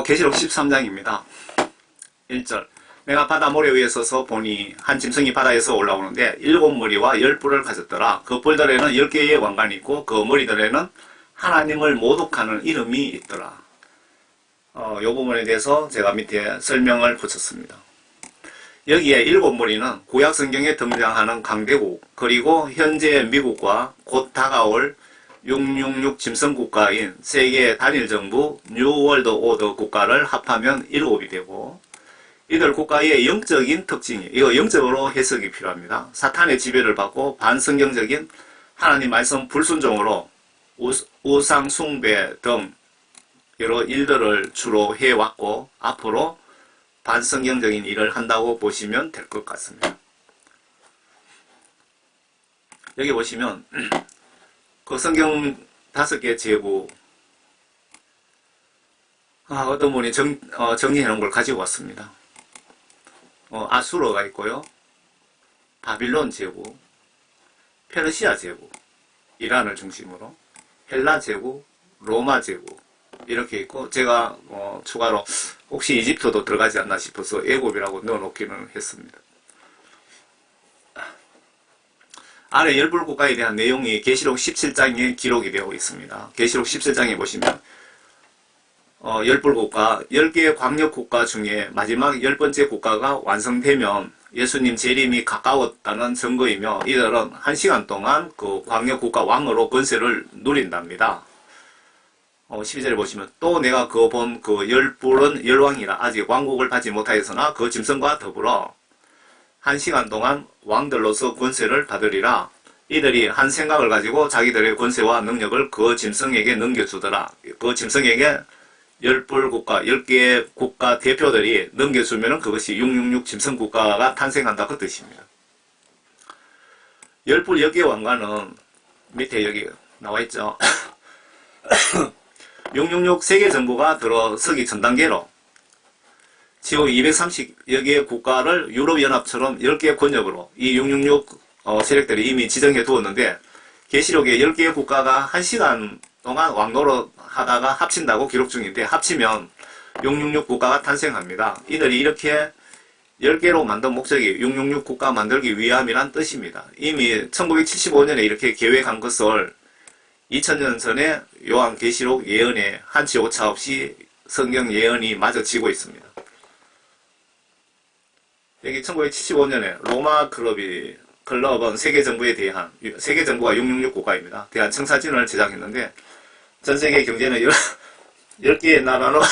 계시록 13장입니다. 1절. 내가 바다 모래 위에 서서 보니 한 짐승이 바다에서 올라오는데 7머리와 10뿔을 가졌더라. 그 뿔들에는 10개의 왕관이 있고 그 머리들에는 하나님을 모독하는 이름이 있더라. 이 부분에 대해서 제가 밑에 설명을 붙였습니다. 여기에 7머리는 구약 성경에 등장하는 강대국, 그리고 현재 미국과 곧 다가올 666 짐승 국가인 세계 단일 정부 뉴월드 오더 국가를 합하면 7이 되고, 이들 국가의 영적인 특징이, 이거 영적으로 해석이 필요합니다. 사탄의 지배를 받고 반성경적인 하나님 말씀 불순종으로 우상 숭배 등 여러 일들을 주로 해왔고 앞으로 반성경적인 일을 한다고 보시면 될 것 같습니다. 여기 보시면 그 성경 5개 제국, 어떤 분이 정리해 놓은 걸 가지고 왔습니다. 아수르가 있고요, 바빌론 제국, 페르시아 제국, 이란을 중심으로 헬라 제국, 로마 제국 이렇게 있고, 제가 추가로 혹시 이집트도 들어가지 않나 싶어서 애굽이라고 넣어놓기는 했습니다. 아래 열불 국가에 대한 내용이 계시록 17장에 기록이 되어 있습니다. 계시록 17장에 보시면 열불 국가, 10개의 광역 국가 중에 마지막 10번째 국가가 완성되면 예수님 재림이 가까웠다는 증거이며, 이들은 1시간 동안 그 광역 국가 왕으로 권세를 누린답니다. 12절에 보시면 또 내가 그 본 그 열불은 열왕이라 아직 왕국을 받지 못하였으나 그 짐승과 더불어 1시간 동안 왕들로서 권세를 받으리라. 이들이 한 생각을 가지고 자기들의 권세와 능력을 그 짐승에게 넘겨주더라. 그 짐승에게 열불 국가, 10개의 국가 대표들이 넘겨주면 그것이 666 짐승 국가가 탄생한다, 그 뜻입니다. 열불 10개 왕관은 밑에 여기 나와 있죠. 666 세계 정부가 들어서기 전 단계로 지구 230여 개의 국가를 유럽연합처럼 10개의 권력으로 이 666 세력들이 이미 지정해 두었는데, 계시록에 10개의 국가가 1시간 동안 왕노릇 하다가 합친다고 기록 중인데, 합치면 666 국가가 탄생합니다. 이들이 이렇게 10개로 만든 목적이 666 국가 만들기 위함이란 뜻입니다. 이미 1975년에 이렇게 계획한 것을 2000년 전에 요한계시록 예언에 한치 오차 없이 성경 예언이 마주치고 있습니다. 여기 1975년에 로마 클럽은 세계정부에 대한, 세계정부가 666 국가입니다. 대한 청사진을 제작했는데, 전세계 경제는 10개의 나라로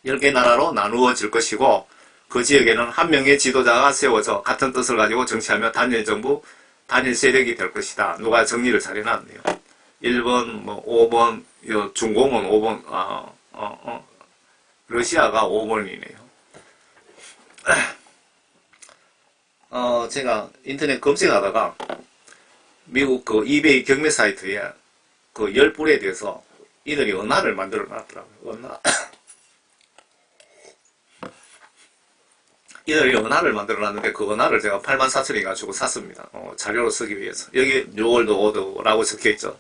10개 나라로 나누어질 것이고, 그 지역에는 한 명의 지도자가 세워져 같은 뜻을 가지고 정치하며 단일 정부, 단일 세력이 될 것이다. 누가 정리를 잘 해놨네요. 1번, 5번, 중공은 5번, 러시아가 5번이네요. 제가 인터넷 검색하다가 미국 그 이베이 경매 사이트에 그 10뿔에 대해서 이들이 은하를 만들어 놨더라고요. 은하. 이들이 은하를 만들어 놨는데 그 은하를 제가 84,000원 가지고 샀습니다. 자료로 쓰기 위해서. 여기 뉴월드 오더라고 적혀 있죠.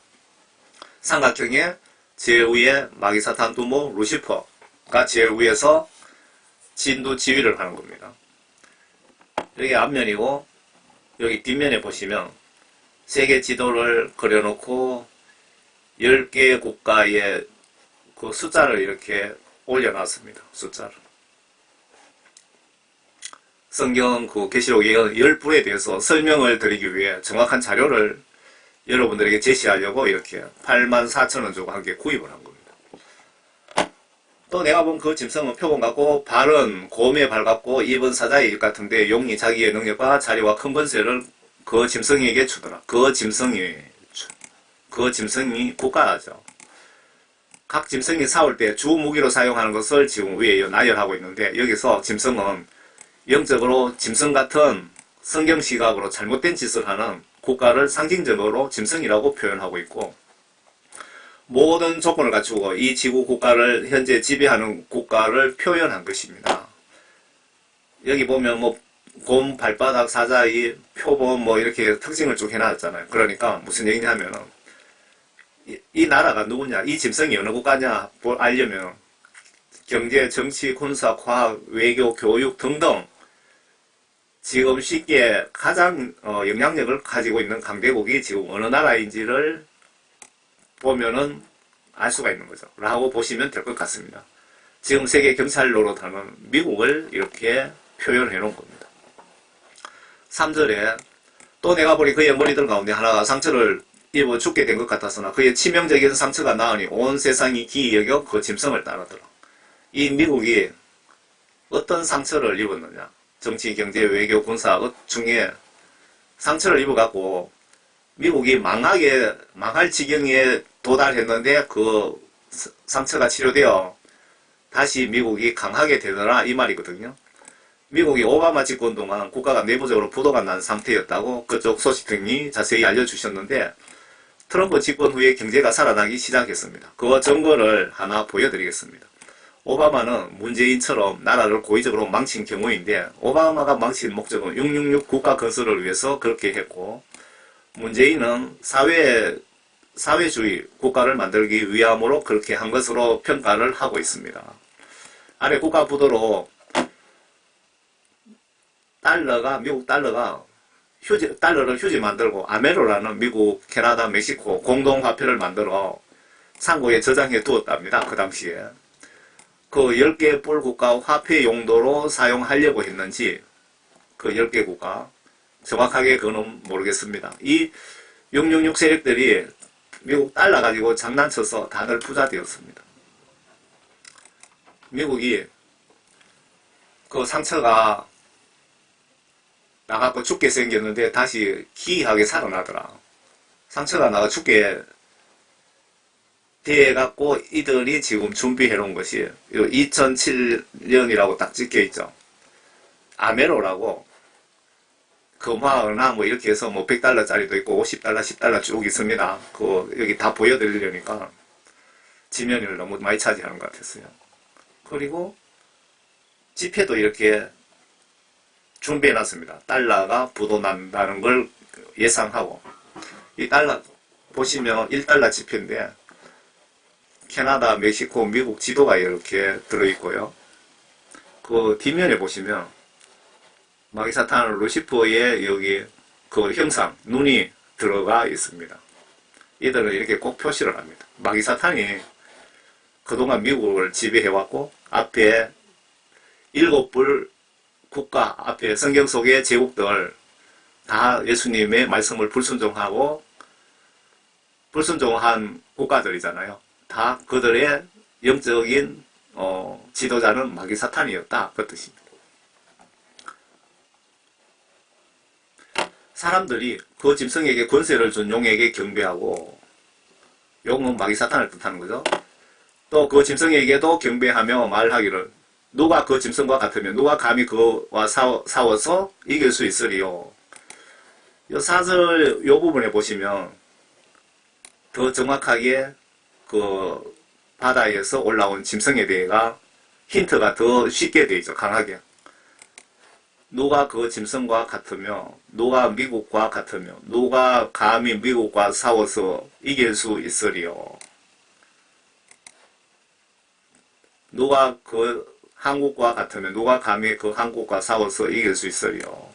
삼각형에 제일 위에 마귀사탄 두모 루시퍼가 제일 위에서 진두 지휘를 하는 겁니다. 여기 앞면이고, 여기 뒷면에 보시면 세계 지도를 그려놓고 10개의 국가의 그 숫자를 이렇게 올려놨습니다. 숫자를. 성경 그 계시록 예언 10불에 대해서 설명을 드리기 위해 정확한 자료를 여러분들에게 제시하려고 이렇게 84,000원 주고 한 개 구입을 한 겁니다. 또 내가 본 그 짐승은 표본 같고 발은 곰의 발 같고 입은 사자의 입 같은데, 용이 자기의 능력과 자리와 큰 권세를 그 짐승에게 주더라. 그 짐승이 국가죠. 각 짐승이 싸울 때 주 무기로 사용하는 것을 지금 위에 나열하고 있는데, 여기서 짐승은 영적으로 짐승 같은 성경 시각으로 잘못된 짓을 하는 국가를 상징적으로 짐승이라고 표현하고 있고, 모든 조건을 갖추고 이 지구 국가를 현재 지배하는 국가를 표현한 것입니다. 여기 보면 곰 발바닥, 사자의 표본 이렇게 특징을 쭉 해놨잖아요. 그러니까 무슨 얘기냐면은 이 나라가 누구냐, 이 짐승이 어느 국가냐 알려면 경제, 정치, 군사, 과학, 외교, 교육 등등 지금 쉽게 가장 영향력을 가지고 있는 강대국이 지금 어느 나라인지를 보면은 알 수가 있는 거죠. 라고 보시면 될 것 같습니다. 지금 세계 경찰 노릇하는 미국을 이렇게 표현해 놓은 겁니다. 3절에 또 내가 보니 그의 머리들 가운데 하나가 상처를 입어 죽게 된 것 같았으나 그의 치명적인 상처가 나으니 온 세상이 기이 여겨 그 짐승을 따르더라. 이 미국이 어떤 상처를 입었느냐. 정치, 경제, 외교, 군사 중에 상처를 입어갖고 미국이 망할 지경에 도달했는데 그 상처가 치료되어 다시 미국이 강하게 되더라 이 말이거든요. 미국이 오바마 집권 동안 국가가 내부적으로 부도가 난 상태였다고 그쪽 소식통이 자세히 알려주셨는데 트럼프 집권 후에 경제가 살아나기 시작했습니다. 그 증거를 하나 보여드리겠습니다. 오바마는 문재인처럼 나라를 고의적으로 망친 경우인데 오바마가 망친 목적은 666 국가 건설을 위해서 그렇게 했고 문재인은 사회주의 국가를 만들기 위함으로 그렇게 한 것으로 평가를 하고 있습니다. 아래 국가 부도로 미국 달러가 달러를 휴지 만들고 아메로라는 미국, 캐나다, 멕시코 공동화폐를 만들어 상고에 저장해 두었답니다. 그 당시에. 그 10개 뿔 국가 화폐 용도로 사용하려고 했는지 그 10개 국가 정확하게 그거는 모르겠습니다. 이 666 세력들이 미국 달러 가지고 장난쳐서 다들 부자 되었습니다. 미국이 그 상처가 나갖고 죽게 생겼는데 다시 기이하게 살아나더라. 상처가 나가 죽게 돼갖고 이들이 지금 준비해 놓은 것이 2007년이라고 딱 찍혀 있죠. 아메로라고 금화나 뭐 이렇게 해서 뭐 100달러짜리도 있고 50달러, 10달러 쭉 있습니다. 여기 다 보여드리려니까 지면을 너무 많이 차지하는 것 같았어요. 그리고 지폐도 이렇게 준비해 놨습니다. 달러가 부도난다는 걸 예상하고 이 달러 보시면 1달러 지폐인데 캐나다, 멕시코, 미국 지도가 이렇게 들어있고요. 그 뒷면에 보시면 마귀사탄 루시퍼의 여기 그 형상, 눈이 들어가 있습니다. 이들은 이렇게 꼭 표시를 합니다. 마귀사탄이 그동안 미국을 지배해왔고 앞에 7불 국가, 앞에 성경 속의 제국들 다 예수님의 말씀을 불순종한 국가들이잖아요. 다 그들의 영적인 지도자는 마귀사탄이었다. 그 뜻입니다. 사람들이 그 짐승에게 권세를 준 용에게 경배하고 용은 마귀사탄을 뜻하는 거죠. 또 그 짐승에게도 경배하며 말하기를 누가 그 짐승과 같으면 누가 감히 그와 싸워서 이길 수 있으리요. 이 4절 요 부분에 보시면 더 정확하게 그 바다에서 올라온 짐승에 대해가 힌트가 더 쉽게 되어 있죠. 강하게. 누가 그 짐승과 같으며 누가 미국과 같으며 누가 감히 미국과 싸워서 이길 수 있으리요. 누가 그 한국과 같으면 누가 감히 그 한국과 싸워서 이길 수 있으리요.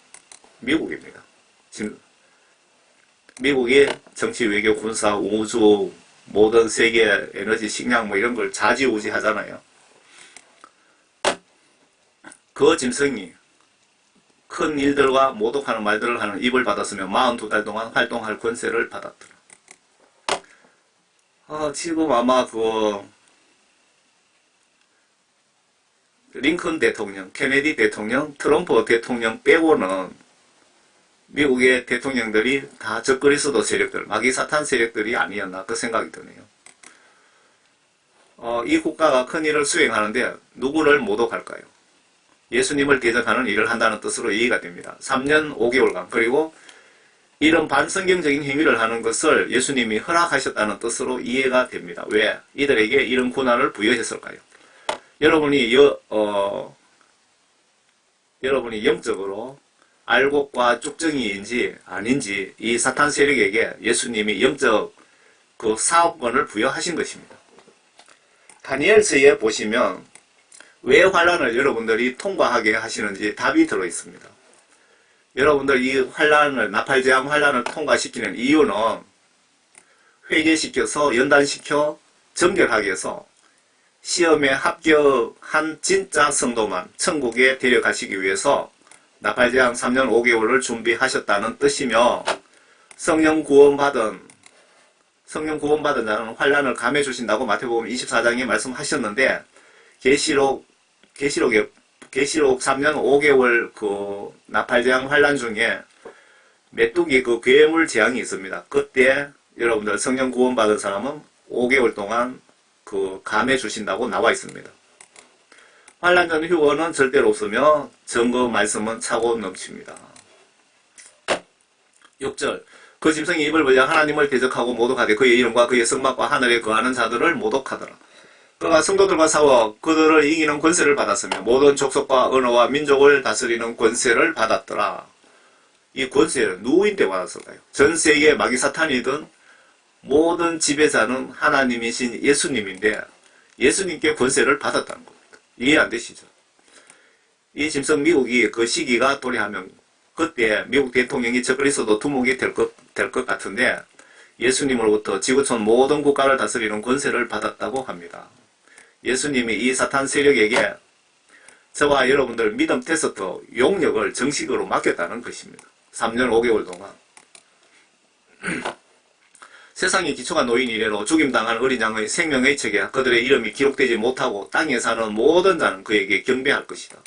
미국입니다. 지금 미국이 정치, 외교, 군사, 우주, 모든 세계 에너지, 식량 뭐 이런 걸 좌지우지 하잖아요. 그 짐승이 큰 일들과 모독하는 말들을 하는 입을 받았으며 42달 동안 활동할 권세를 받았더라. 지금 아마 링컨 대통령, 케네디 대통령, 트럼프 대통령 빼고는 미국의 대통령들이 다 적그리스도 세력들, 마귀사탄 세력들이 아니었나 그 생각이 드네요. 이 국가가 큰 일을 수행하는데 누구를 모독할까요? 예수님을 대적하는 일을 한다는 뜻으로 이해가 됩니다. 3년 5개월간 그리고 이런 반성경적인 행위를 하는 것을 예수님이 허락하셨다는 뜻으로 이해가 됩니다. 왜? 이들에게 이런 고난을 부여했을까요? 여러분이 영적으로 알곡과 쭉정이인지 아닌지 이 사탄 세력에게 예수님이 영적 그 사업권을 부여하신 것입니다. 다니엘서에 보시면 왜 환란을 여러분들이 통과하게 하시는지 답이 들어 있습니다. 여러분들 이 환란을, 나팔재앙 환란을 통과시키는 이유는 회개시켜서 연단시켜 정결하게 해서 시험에 합격한 진짜 성도만 천국에 데려가시기 위해서 나팔재앙 3년 5개월을 준비하셨다는 뜻이며, 성령 구원받은 자는 환란을 감해 주신다고 마태복음 24장에 말씀하셨는데, 계시록 3년 5개월 그 나팔재앙 환란 중에 메뚜기 그 괴물 재앙이 있습니다. 그때 여러분들 성령 구원받은 사람은 5개월 동안 그 감해 주신다고 나와 있습니다. 환란 전 휴거는 절대로 없으며 증거 말씀은 차고 넘칩니다. 6절, 그 짐승이 입을 벌려 하나님을 대적하고 모독하되 그의 이름과 그의 성막과 하늘에 거하는 자들을 모독하더라. 그가 성도들과 싸워 그들을 이기는 권세를 받았으며 모든 족속과 언어와 민족을 다스리는 권세를 받았더라. 이 권세를 누구인데 받았을까요? 전 세계 마귀 사탄이든 모든 지배자는 하나님이신 예수님인데 예수님께 권세를 받았다는 겁니다. 이해 안 되시죠? 이 짐승 미국이 그 시기가 도래하면 그때 미국 대통령이 적그리스도 두목이 될 것 같은데 예수님으로부터 지구촌 모든 국가를 다스리는 권세를 받았다고 합니다. 예수님이 이 사탄 세력에게 저와 여러분들 믿음 테스트 용력을 정식으로 맡겼다는 것입니다. 3년 5개월 동안. 세상의 기초가 놓인 이래로 죽임당한 어린 양의 생명의 책에 그들의 이름이 기록되지 못하고 땅에 사는 모든 자는 그에게 경배할 것이다.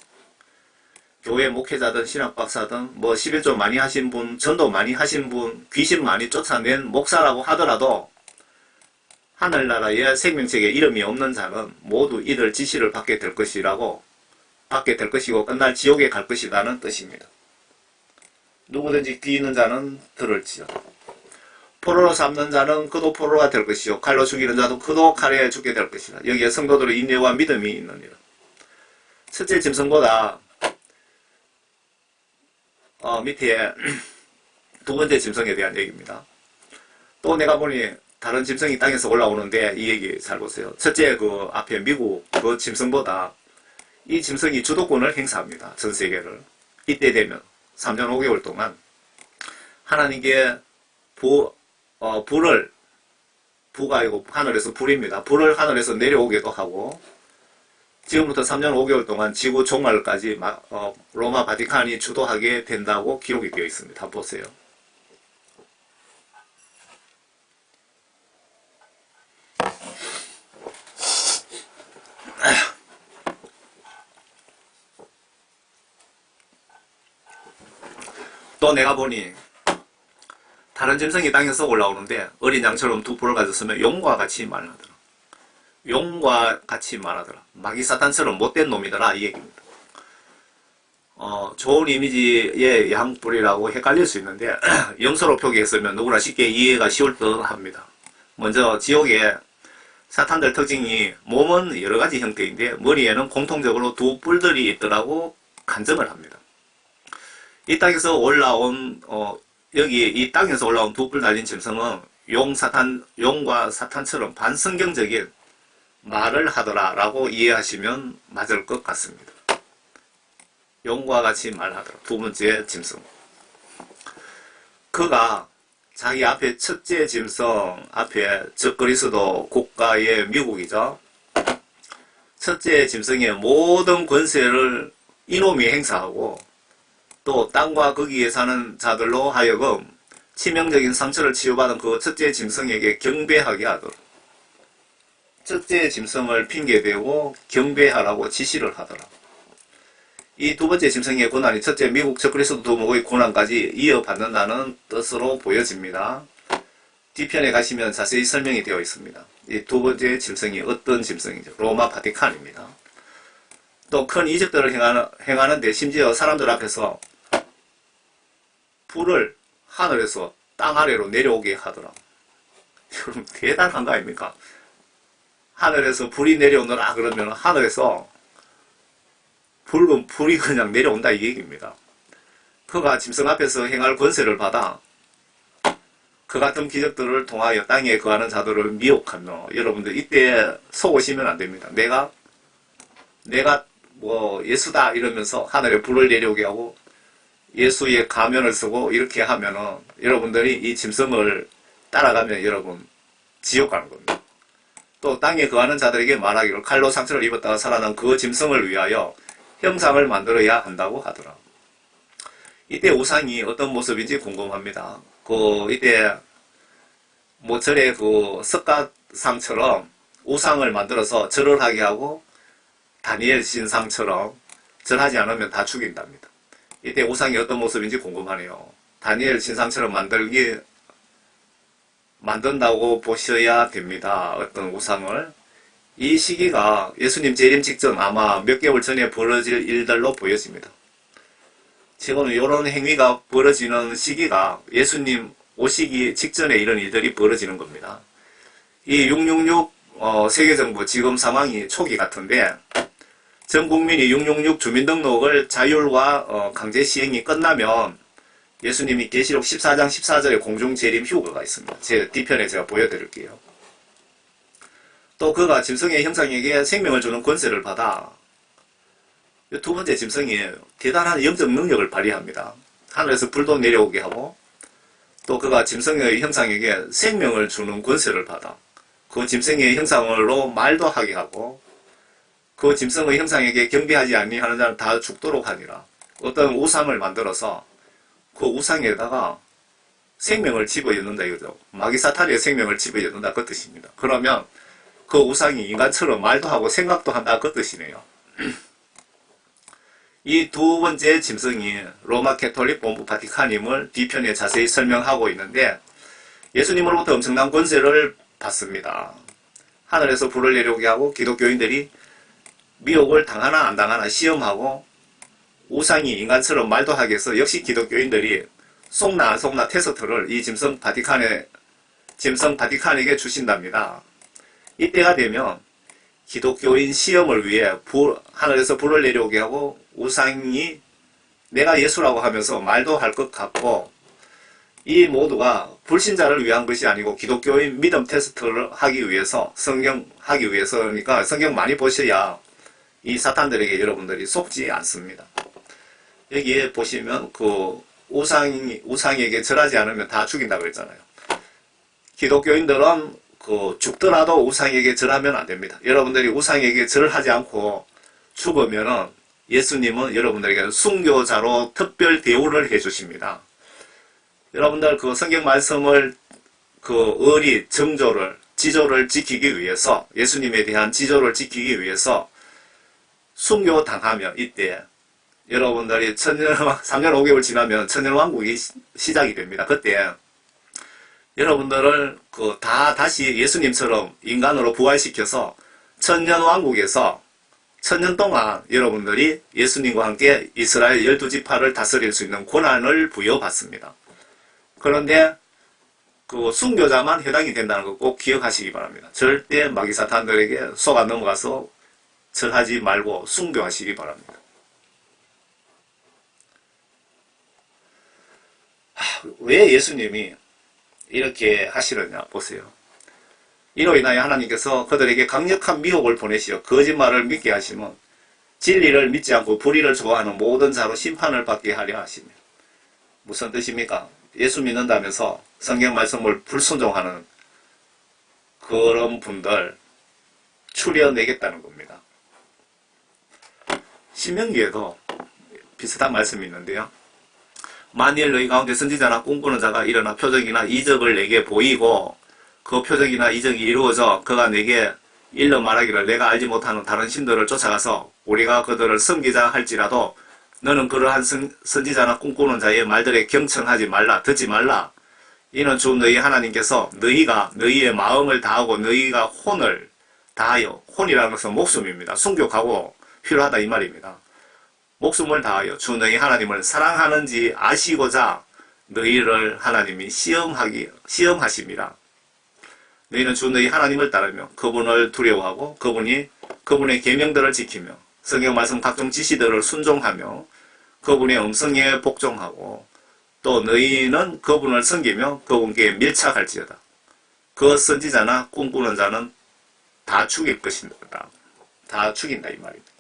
교회 목회자든 신학박사든 뭐 11조 많이 하신 분, 전도 많이 하신 분, 귀신 많이 쫓아낸 목사라고 하더라도 하늘나라의 생명책에 이름이 없는 자는 모두 이들 지시를 받게 될 것이고 끝날 지옥에 갈 것이라는 뜻입니다. 누구든지 귀 있는 자는 들을지어. 포로로 삼는 자는 그도 포로가 될 것이요 칼로 죽이는 자도 그도 칼에 죽게 될 것이다. 여기에 성도들의 인내와 믿음이 있느니라. 첫째 짐승보다 밑에 두 번째 짐승에 대한 얘기입니다. 또 내가 보니 다른 짐승이 땅에서 올라오는데 이 얘기 잘 보세요. 첫째 그 앞에 미국 그 짐승보다 이 짐승이 주도권을 행사합니다. 전 세계를. 이때 되면 3년 5개월 동안 하나님께 부가 아니고 하늘에서 불입니다. 불을 하늘에서 내려오기도 하고 지금부터 3년 5개월 동안 지구 종말까지 로마 바티칸이 주도하게 된다고 기록이 되어 있습니다. 한번 보세요. 또 내가 보니 다른 짐승이 땅에서 올라오는데 어린 양처럼 두 뿔을 가졌으면 용과 같이 말하더라. 용과 같이 말하더라. 마귀 사탄처럼 못된 놈이더라 이 얘기입니다. 좋은 이미지의 양뿔이라고 헷갈릴 수 있는데 영서로 표기했으면 누구나 쉽게 이해가 쉬울 듯 합니다. 먼저 지옥에 사탄들 특징이 몸은 여러 가지 형태인데 머리에는 공통적으로 두 뿔들이 있더라고 간증을 합니다. 이 땅에서 올라온 여기 이 땅에서 올라온 두 뿔 달린 짐승은 용과 사탄처럼 반성경적인 말을 하더라 라고 이해하시면 맞을 것 같습니다. 용과 같이 말하더라. 두 번째 짐승. 그가 자기 앞에 첫째 짐승 앞에 적그리스도 국가의 미국이죠. 첫째 짐승의 모든 권세를 이놈이 행사하고 또 땅과 거기에 사는 자들로 하여금 치명적인 상처를 치유받은 그 첫째 짐승에게 경배하게 하더라. 첫째 짐승을 핑계대고 경배하라고 지시를 하더라. 이 두 번째 짐승의 고난이 첫째 미국 적그리스도 두목의 고난까지 이어받는다는 뜻으로 보여집니다. 뒤편에 가시면 자세히 설명이 되어 있습니다. 이 두 번째 짐승이 어떤 짐승이죠? 로마 바티칸입니다. 또 큰 이적들을 행하는데 심지어 사람들 앞에서 불을 하늘에서 땅 아래로 내려오게 하더라. 여러분 대단한 거 아닙니까? 하늘에서 불이 내려오느라 그러면 하늘에서 붉은 불이 그냥 내려온다 이 얘기입니다. 그가 짐승 앞에서 행할 권세를 받아 그 같은 기적들을 통하여 땅에 거하는 자들을 미혹하며 여러분들 이때 속으시면 안 됩니다. 내가 내가 뭐 예수다 이러면서 하늘에 불을 내려오게 하고 예수의 가면을 쓰고 이렇게 하면은 여러분들이 이 짐승을 따라가면 여러분 지옥 가는 겁니다. 또 땅에 거하는 자들에게 말하기를 칼로 상처를 입었다가 살아난 그 짐승을 위하여 형상을 만들어야 한다고 하더라. 이때 우상이 어떤 모습인지 궁금합니다. 이때 모처래 석가상처럼 우상을 만들어서 절을 하게 하고 다니엘 신상처럼 절하지 않으면 다 죽인답니다. 이때 우상이 어떤 모습인지 궁금하네요. 다니엘 신상처럼 만든다고 보셔야 됩니다. 어떤 우상을. 이 시기가 예수님 재림 직전 아마 몇 개월 전에 벌어질 일들로 보여집니다. 지금 이런 행위가 벌어지는 시기가 예수님 오시기 직전에 이런 일들이 벌어지는 겁니다. 이 666 세계정부 지금 상황이 초기 같은데 전 국민이 666 주민등록을 자율과 강제 시행이 끝나면 예수님이 계시록 14장 14절에 공중재림 휴거가 있습니다. 제 뒤편에 제가 보여드릴게요. 또 그가 짐승의 형상에게 생명을 주는 권세를 받아 두 번째 짐승이 대단한 영적 능력을 발휘합니다. 하늘에서 불도 내려오게 하고 또 그가 짐승의 형상에게 생명을 주는 권세를 받아 그 짐승의 형상으로 말도 하게 하고 그 짐승의 형상에게 경배하지 아니하는 자는 다 죽도록 하니라. 어떤 우상을 만들어서 그 우상에다가 생명을 집어넣는다 이거죠. 마귀 사탄의 생명을 집어넣는다 그 뜻입니다. 그러면 그 우상이 인간처럼 말도 하고 생각도 한다 그 뜻이네요. 이 두 번째 짐승이 로마 캐톨릭 본부 바티칸임을 뒤편에 자세히 설명하고 있는데 예수님으로부터 엄청난 권세를 받습니다. 하늘에서 불을 내려오게 하고 기독교인들이 미혹을 당하나 안 당하나 시험하고 우상이 인간처럼 말도 하게 해서 역시 기독교인들이 속나 안 속나 테스트를 이 짐승 바티칸에게 주신답니다. 이때가 되면 기독교인 시험을 위해 하늘에서 불을 내려오게 하고 우상이 내가 예수라고 하면서 말도 할 것 같고 이 모두가 불신자를 위한 것이 아니고 기독교인 믿음 테스트를 하기 위해서 성경하기 위해서니까 성경 많이 보셔야 이 사탄들에게 여러분들이 속지 않습니다. 여기에 보시면 우상에게 절하지 않으면 다 죽인다고 했잖아요. 기독교인들은 죽더라도 우상에게 절하면 안 됩니다. 여러분들이 우상에게 절하지 않고 죽으면은 예수님은 여러분들에게 순교자로 특별 대우를 해주십니다. 여러분들 성경 말씀을 지조를 지키기 위해서 예수님에 대한 지조를 지키기 위해서 순교 당하면 이때 여러분들이 3년 5개월 지나면 천년왕국이 시작이 됩니다. 그때 여러분들을 다시 예수님처럼 인간으로 부활시켜서 천년왕국에서 천년 동안 여러분들이 예수님과 함께 이스라엘 12지파를 다스릴 수 있는 권한을 부여받습니다. 그런데 순교자만 해당이 된다는 거 꼭 기억하시기 바랍니다. 절대 마귀 사탄들에게 속아 넘어가서 절하지 말고 순교하시기 바랍니다. 왜 예수님이 이렇게 하시느냐 보세요. 이로 인하여 하나님께서 그들에게 강력한 미혹을 보내시어 거짓말을 믿게 하시면 진리를 믿지 않고 불의를 좋아하는 모든 자로 심판을 받게 하려 하십니다. 무슨 뜻입니까? 예수 믿는다면서 성경 말씀을 불순종하는 그런 분들 추려내겠다는 겁니다. 신명기에도 비슷한 말씀이 있는데요. 만일 너희 가운데 선지자나 꿈꾸는 자가 일어나 표적이나 이적을 내게 보이고 그 표적이나 이적이 이루어져 그가 내게 일러 말하기를 내가 알지 못하는 다른 신들을 쫓아가서 우리가 그들을 섬기자 할지라도 너는 그러한 선지자나 꿈꾸는 자의 말들에 경청하지 말라, 듣지 말라. 이는 주 너희 하나님께서 너희가 너희의 마음을 다하고 너희가 혼을 다하여, 혼이라는 것은 목숨입니다. 순교하고 필요하다 이 말입니다. 목숨을 다하여 주 너희 하나님을 사랑하는지 아시고자 너희를 하나님이 시험하십니다. 너희는 주 너희 하나님을 따르며 그분을 두려워하고 그분의 계명들을 지키며 성경 말씀 각종 지시들을 순종하며 그분의 음성에 복종하고 또 너희는 그분을 섬기며 그분께 밀착할지어다. 그 선지자나 꿈꾸는 자는 다 죽일 것이다. 다 죽인다 이 말입니다.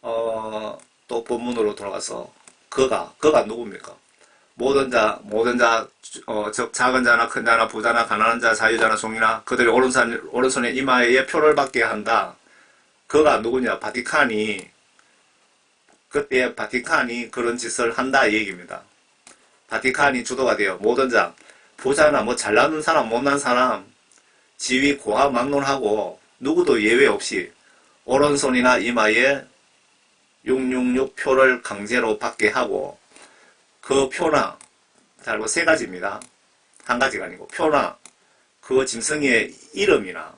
또 본문으로 돌아가서 그가 누굽니까? 모든 자, 작은 자나 큰 자나 부자나 가난한 자, 자유자나 종이나 그들이 오른손에 이마에 표를 받게 한다. 그가 누구냐? 그때 바티칸이 그런 짓을 한다 이 얘기입니다. 바티칸이 주도가 돼요. 모든 자, 부자나 뭐 잘나는 사람, 못난 사람, 지위 고하 막론하고 누구도 예외 없이 오른손이나 이마에 666 표를 강제로 받게 하고 그 표나 잘 세 가지입니다. 한 가지가 아니고 표나 그 짐승의 이름이나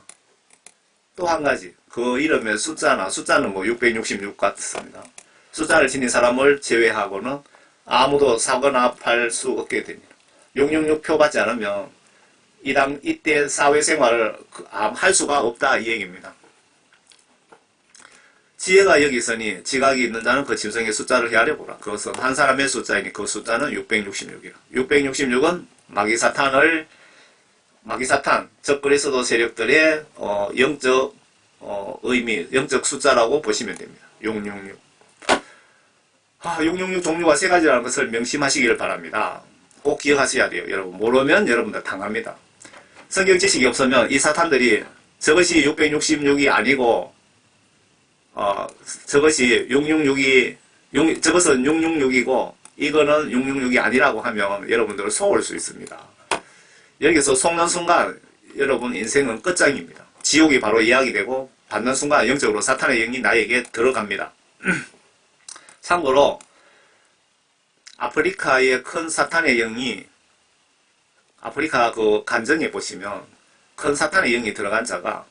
또 한 가지 그 이름의 숫자는 뭐 666 같습니다. 숫자를 지닌 사람을 제외하고는 아무도 사거나 팔 수 없게 됩니다. 666 표 받지 않으면 이때 사회생활을 할 수가 없다 이 얘기입니다. 지혜가 여기 있으니 지각이 있는 자는 그 짐승의 숫자를 헤아려보라. 그것은 한 사람의 숫자이니 그 숫자는 666이라. 666은 마귀사탄, 즉 그리스도 세력들의 영적 의미, 영적 숫자라고 보시면 됩니다. 666. 666 종류가 세 가지라는 것을 명심하시기를 바랍니다. 꼭 기억하셔야 돼요. 여러분 모르면 여러분들 당합니다. 성경 지식이 없으면 이 사탄들이 저것이 666이 아니고 저것은 666이고 이거는 666이 아니라고 하면 여러분들을 속을 수 있습니다. 여기서 속는 순간 여러분 인생은 끝장입니다. 지옥이 바로 이야기되고 받는 순간 영적으로 사탄의 영이 나에게 들어갑니다. 참고로 아프리카의 큰 사탄의 영이 아프리카 그 간정에 보시면 큰 사탄의 영이 들어간 자가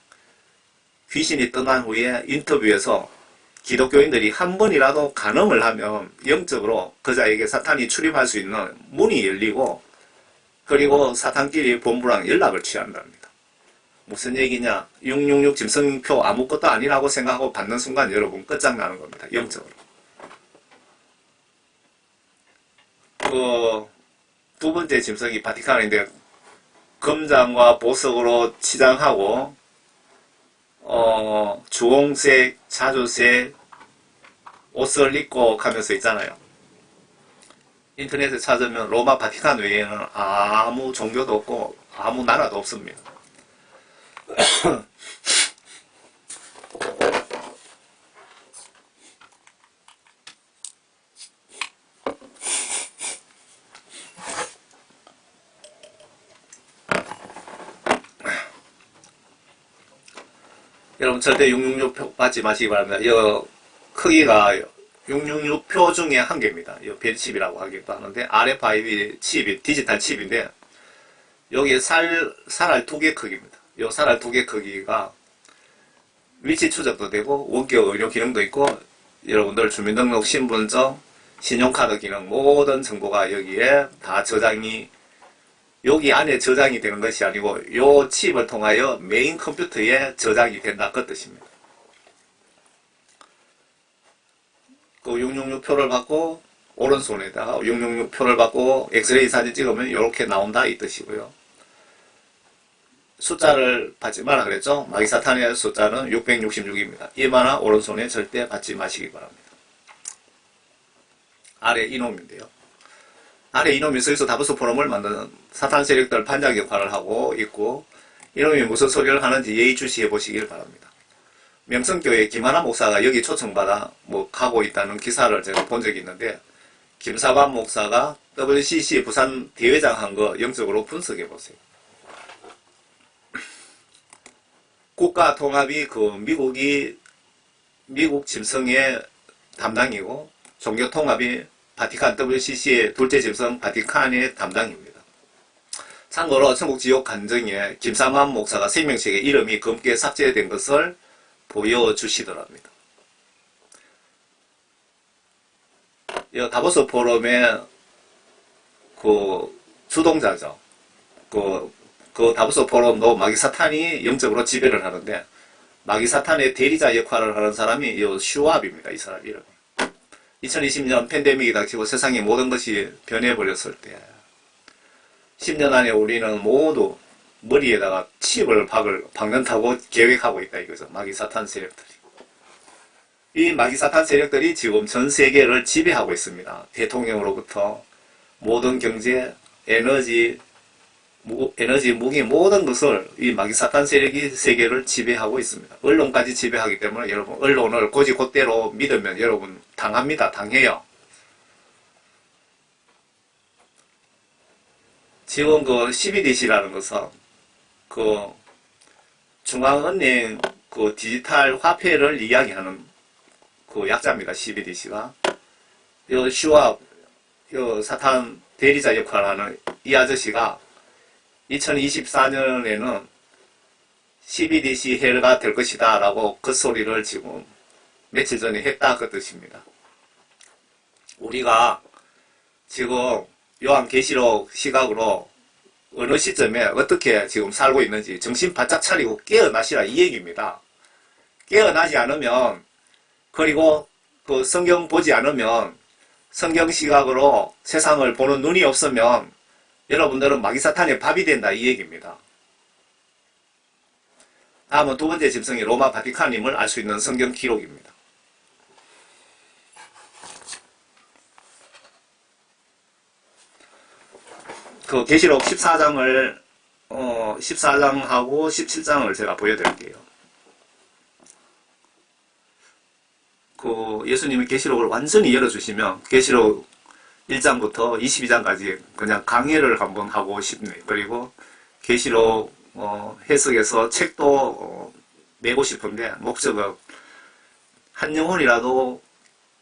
귀신이 떠난 후에 인터뷰에서 기독교인들이 한 번이라도 간음을 하면 영적으로 그 자에게 사탄이 출입할 수 있는 문이 열리고 그리고 사탄끼리 본부랑 연락을 취한답니다. 무슨 얘기냐? 666 짐승표 아무것도 아니라고 생각하고 받는 순간 여러분 끝장나는 겁니다. 영적으로. 두 번째 짐승이 바티칸인데 금장과 보석으로 치장하고 주홍색, 자주색 옷을 입고 가면서 있잖아요. 인터넷에 찾으면 로마 바티칸 외에는 아무 종교도 없고 아무 나라도 없습니다. 여러분 절대 666표 받지 마시기 바랍니다. 이 크기가 666표 중에 한 개입니다. 이 벨칩이라고 하기도 하는데 RFID 칩이 디지털 칩인데 여기에 살알 2개 크기입니다. 이 살알 2개 크기가 위치 추적도 되고 원격 의료 기능도 있고 여러분들 주민등록, 신분증, 신용카드 기능 모든 정보가 여기에 다 여기 안에 저장이 되는 것이 아니고 이 칩을 통하여 메인 컴퓨터에 저장이 된다 그 뜻입니다. 그 666표를 받고 오른손에다가 666표를 받고 엑스레이 사진 찍으면 이렇게 나온다 이 뜻이고요. 숫자를 받지 마라 그랬죠. 마귀사탄의 숫자는 666입니다. 이마나 오른손에 절대 받지 마시기 바랍니다. 아래 이놈인데요. 아래 이놈이 스위스 다보스 포럼을 만드는 사탄 세력들 반장 역할을 하고 있고 이놈이 무슨 소리를 하는지 예의주시해 보시길 바랍니다. 명성교회 김하나 목사가 여기 초청받아 가고 있다는 기사를 제가 본 적이 있는데 김사반 목사가 WCC 부산 대회장 한 거 영적으로 분석해 보세요. 국가 통합이 미국 짐승의 담당이고 종교 통합이 바티칸 WCC의 둘째 짐승 바티칸의 담당입니다. 참고로 천국지옥 간증에 김사만 목사가 생명책에 이름이 검게 삭제된 것을 보여주시더랍니다. 이 다보스 포럼의 주동자죠. 그 다보스 포럼도 마귀사탄이 영적으로 지배를 하는데 마귀사탄의 대리자 역할을 하는 사람이 이 슈왑입니다. 이 사람 이름이. 2020년 팬데믹이 닥치고 세상의 모든 것이 변해버렸을 때 10년 안에 우리는 모두 머리에다가 칩을 박는다고 계획하고 있다 이거죠. 마귀사탄 세력들이. 이 마귀사탄 세력들이 지금 전 세계를 지배하고 있습니다. 대통령으로부터 모든 경제, 에너지, 무기 모든 것을 이 마귀사탄 세력이 세계를 지배하고 있습니다. 언론까지 지배하기 때문에 여러분 언론을 곧이곧대로 믿으면 여러분 당합니다. 당해요. 지금 그 CBDC라는 것은 그 중앙은행 그 디지털 화폐를 이야기하는 그 약자입니다. CBDC가. 요 슈왑, 요 사탄 대리자 역할을 하는 이 아저씨가 2024년에는 CBDC 해가 될 것이다 라고 그 소리를 지금 며칠 전에 했다 그 뜻입니다. 우리가 지금 요한계시록 시각으로 어느 시점에 어떻게 지금 살고 있는지 정신 바짝 차리고 깨어나시라 이 얘기입니다. 깨어나지 않으면, 그리고 그 성경 보지 않으면, 성경 시각으로 세상을 보는 눈이 없으면 여러분들은 마귀사탄의 밥이 된다 이 얘기입니다. 다음은 두 번째 짐승이 로마 바티칸임을 알 수 있는 성경 기록입니다. 그 계시록 14장을 14장하고 17장을 제가 보여드릴게요. 그 예수님이 계시록을 완전히 열어주시면 계시록 1장부터 22장까지 그냥 강해를 한번 하고 싶네요. 그리고 계시록 해석에서 책도 내고 싶은데 목적은 한 영혼이라도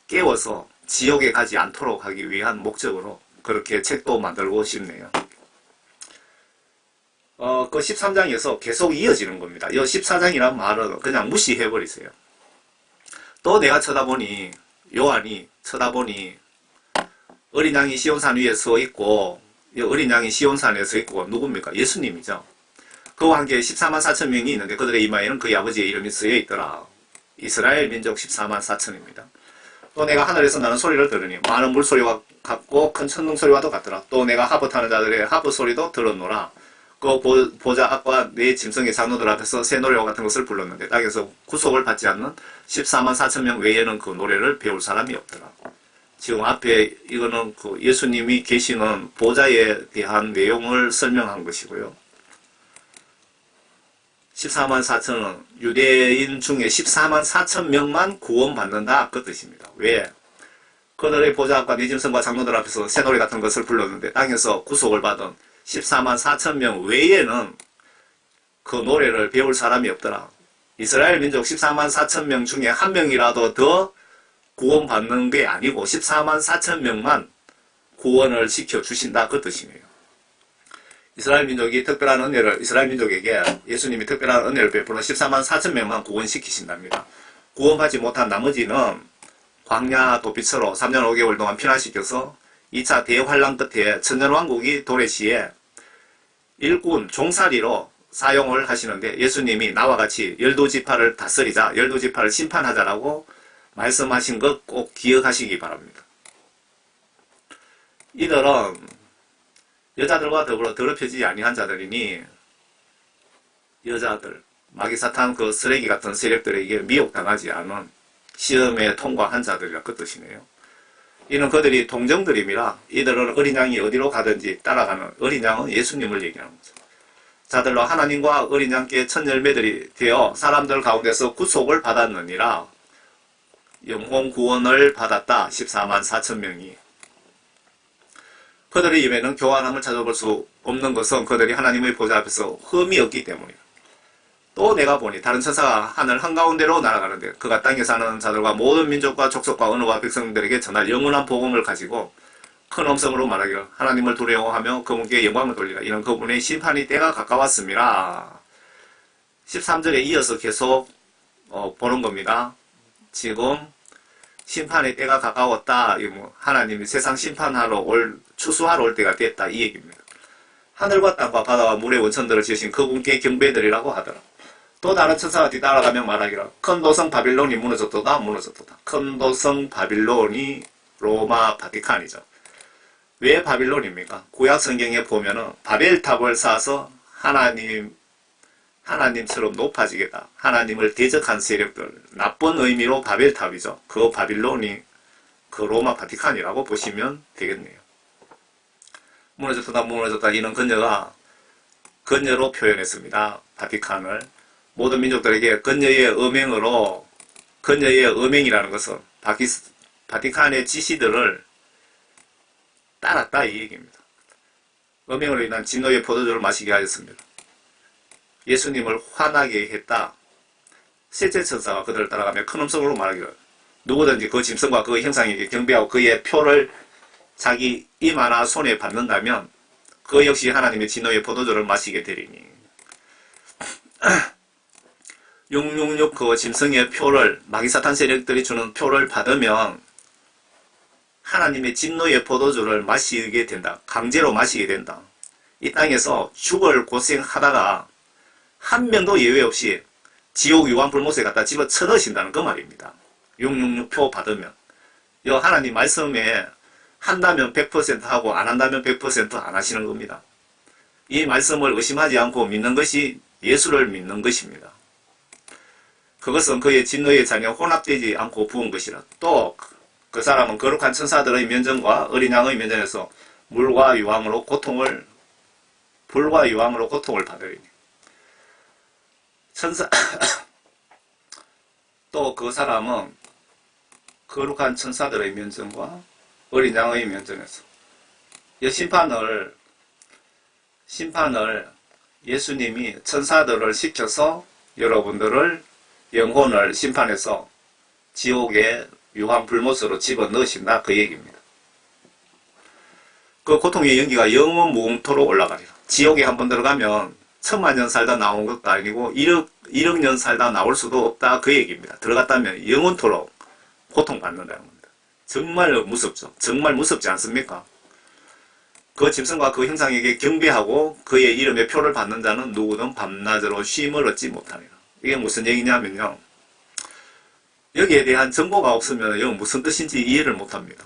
깨워서 지옥에 가지 않도록 하기 위한 목적으로 그렇게 책도 만들고 싶네요. 그 13장에서 계속 이어지는 겁니다. 이 14장이란 말은 그냥 무시해버리세요. 또 내가 쳐다보니, 요한이 쳐다보니 어린 양이 시온산 위에 서 있고, 어린 양이 시온산에 서 있고 누굽니까? 예수님이죠. 그와 함께 14만 4천 명이 있는데 그들의 이마에는 그의 아버지의 이름이 쓰여 있더라. 이스라엘 민족 14만 4천입니다. 또 내가 하늘에서 나는 소리를 들으니 많은 물소리와 같고 큰 천둥 소리와도 같더라. 또 내가 하프 타는 자들의 하프 소리도 들었노라. 그 보좌 앞과 네 짐승의 장로들 앞에서 새 노래와 같은 것을 불렀는데 땅에서 구속을 받지 않는 14만 4천 명 외에는 그 노래를 배울 사람이 없더라. 지금 앞에 이거는 그 예수님이 계시는 보좌에 대한 내용을 설명한 것이고요. 14만 4천은 유대인 중에 14만 4천 명만 구원받는다 그 뜻입니다. 왜? 그들의 보좌 앞과 네 짐승과 장로들 앞에서 새 노래 같은 것을 불렀는데 땅에서 구속을 받은 14만 4천 명 외에는 그 노래를 배울 사람이 없더라. 이스라엘 민족 14만 4천 명 중에 한 명이라도 더 구원받는 게 아니고 14만 4천 명만 구원을 시켜주신다 그 뜻이네요. 이스라엘 민족이 특별한 은혜를, 이스라엘 민족에게 예수님이 특별한 은혜를 베풀어 14만 4천 명만 구원시키신답니다. 구원받지 못한 나머지는 광야 도피처로 3년 5개월 동안 피난시켜서 2차 대환란 끝에 천년왕국이 도래시에 일꾼, 종살이로 사용을 하시는데 예수님이 나와 같이 열두지파를 다스리자, 열두지파를 심판하자라고 말씀하신 것 꼭 기억하시기 바랍니다. 이들은 여자들과 더불어 더럽혀지지 아니한 자들이니 여자들, 마귀사탄 그 쓰레기 같은 세력들에게 미혹당하지 않은 시험에 통과한 자들이라 그 뜻이네요. 이는 그들이 동정들임이라 이들은 어린 양이 어디로 가든지 따라가는, 어린 양은 예수님을 얘기하는 거죠. 자들로 하나님과 어린 양께 첫 열매들이 되어 사람들 가운데서 구속을 받았느니라. 영혼 구원을 받았다. 14만 4천 명이. 그들의 입에는 교활함을 찾아볼 수 없는 것은 그들이 하나님의 보좌 앞에서 흠이 없기 때문이다. 또 내가 보니 다른 천사가 하늘 한가운데로 날아가는데 그가 땅에 사는 자들과 모든 민족과 족속과 언어와 백성들에게 전할 영원한 복음을 가지고 큰 음성으로 말하기를 하나님을 두려워하며 그분께 영광을 돌리라. 이는 그분의 심판이 때가 가까웠습니다. 13절에 이어서 계속 보는 겁니다. 지금 심판의 때가 가까웠다. 하나님이 세상 심판하러 추수하러 올 때가 됐다. 이 얘기입니다. 하늘과 땅과 바다와 물의 원천들을 지으신 그분께 경배드리라고 하더라. 또 다른 천사가 뒤따라가며 말하기를 큰 도성 바빌론이 무너졌도다. 무너졌도다. 큰 도성 바빌론이 로마 바티칸이죠. 왜 바빌론입니까? 구약 성경에 보면은 바벨탑을 쌓아서 하나님의 하나님처럼 높아지겠다. 하나님을 대적한 세력들, 나쁜 의미로 바벨탑이죠. 그 바빌론이 그 로마 바티칸이라고 보시면 되겠네요. 무너졌다 무너졌다 이는 건녀가 건녀로 표현했습니다. 바티칸을. 모든 민족들에게 건녀의 음행이라는 것은 바티칸의 지시들을 따랐다 이 얘기입니다. 음행으로 인한 진노의 포도주를 마시게 하였습니다. 예수님을 화나게 했다. 셋째 천사가 그들을 따라가며 큰 음성으로 말하기를 누구든지 그 짐승과 그 형상에게 경배하고 그의 표를 자기 이마나 손에 받는다면 그 역시 하나님의 진노의 포도주를 마시게 되리니 666 그 짐승의 표를 마귀사탄 세력들이 주는 표를 받으면 하나님의 진노의 포도주를 마시게 된다. 강제로 마시게 된다. 이 땅에서 죽을 고생하다가 한 명도 예외 없이 지옥 유황불못에 갖다 집어쳐 넣으신다는 그 말입니다. 666 표 받으면 하나님 말씀에 한다면 100% 하고 안 한다면 100% 안 하시는 겁니다. 이 말씀을 의심하지 않고 믿는 것이 예수를 믿는 것입니다. 그것은 그의 진노의 잔에 혼합되지 않고 부은 것이라. 또 그 사람은 거룩한 천사들의 면전과 어린 양의 면전에서 불과 유황으로 고통을 받으리니. 또 그 사람은 거룩한 천사들의 면전과 어린 양의 면전에서 심판을 예수님이 천사들을 시켜서 여러분들을 영혼을 심판해서 지옥의 유황불못으로 집어넣으신다 그 얘기입니다. 그 고통의 연기가 영원 무궁토록 올라가리라. 지옥에 한번 들어가면 1000만년 살다 나온 것도 아니고 1억 년 살다 나올 수도 없다 그 얘기입니다. 들어갔다면 영원토록 고통받는다는 겁니다. 정말 무섭죠. 정말 무섭지 않습니까? 그 짐승과 그 형상에게 경배하고 그의 이름에 표를 받는 자는 누구든 밤낮으로 쉼을 얻지 못하리라. 이게 무슨 얘기냐면요. 여기에 대한 정보가 없으면 이건 무슨 뜻인지 이해를 못합니다.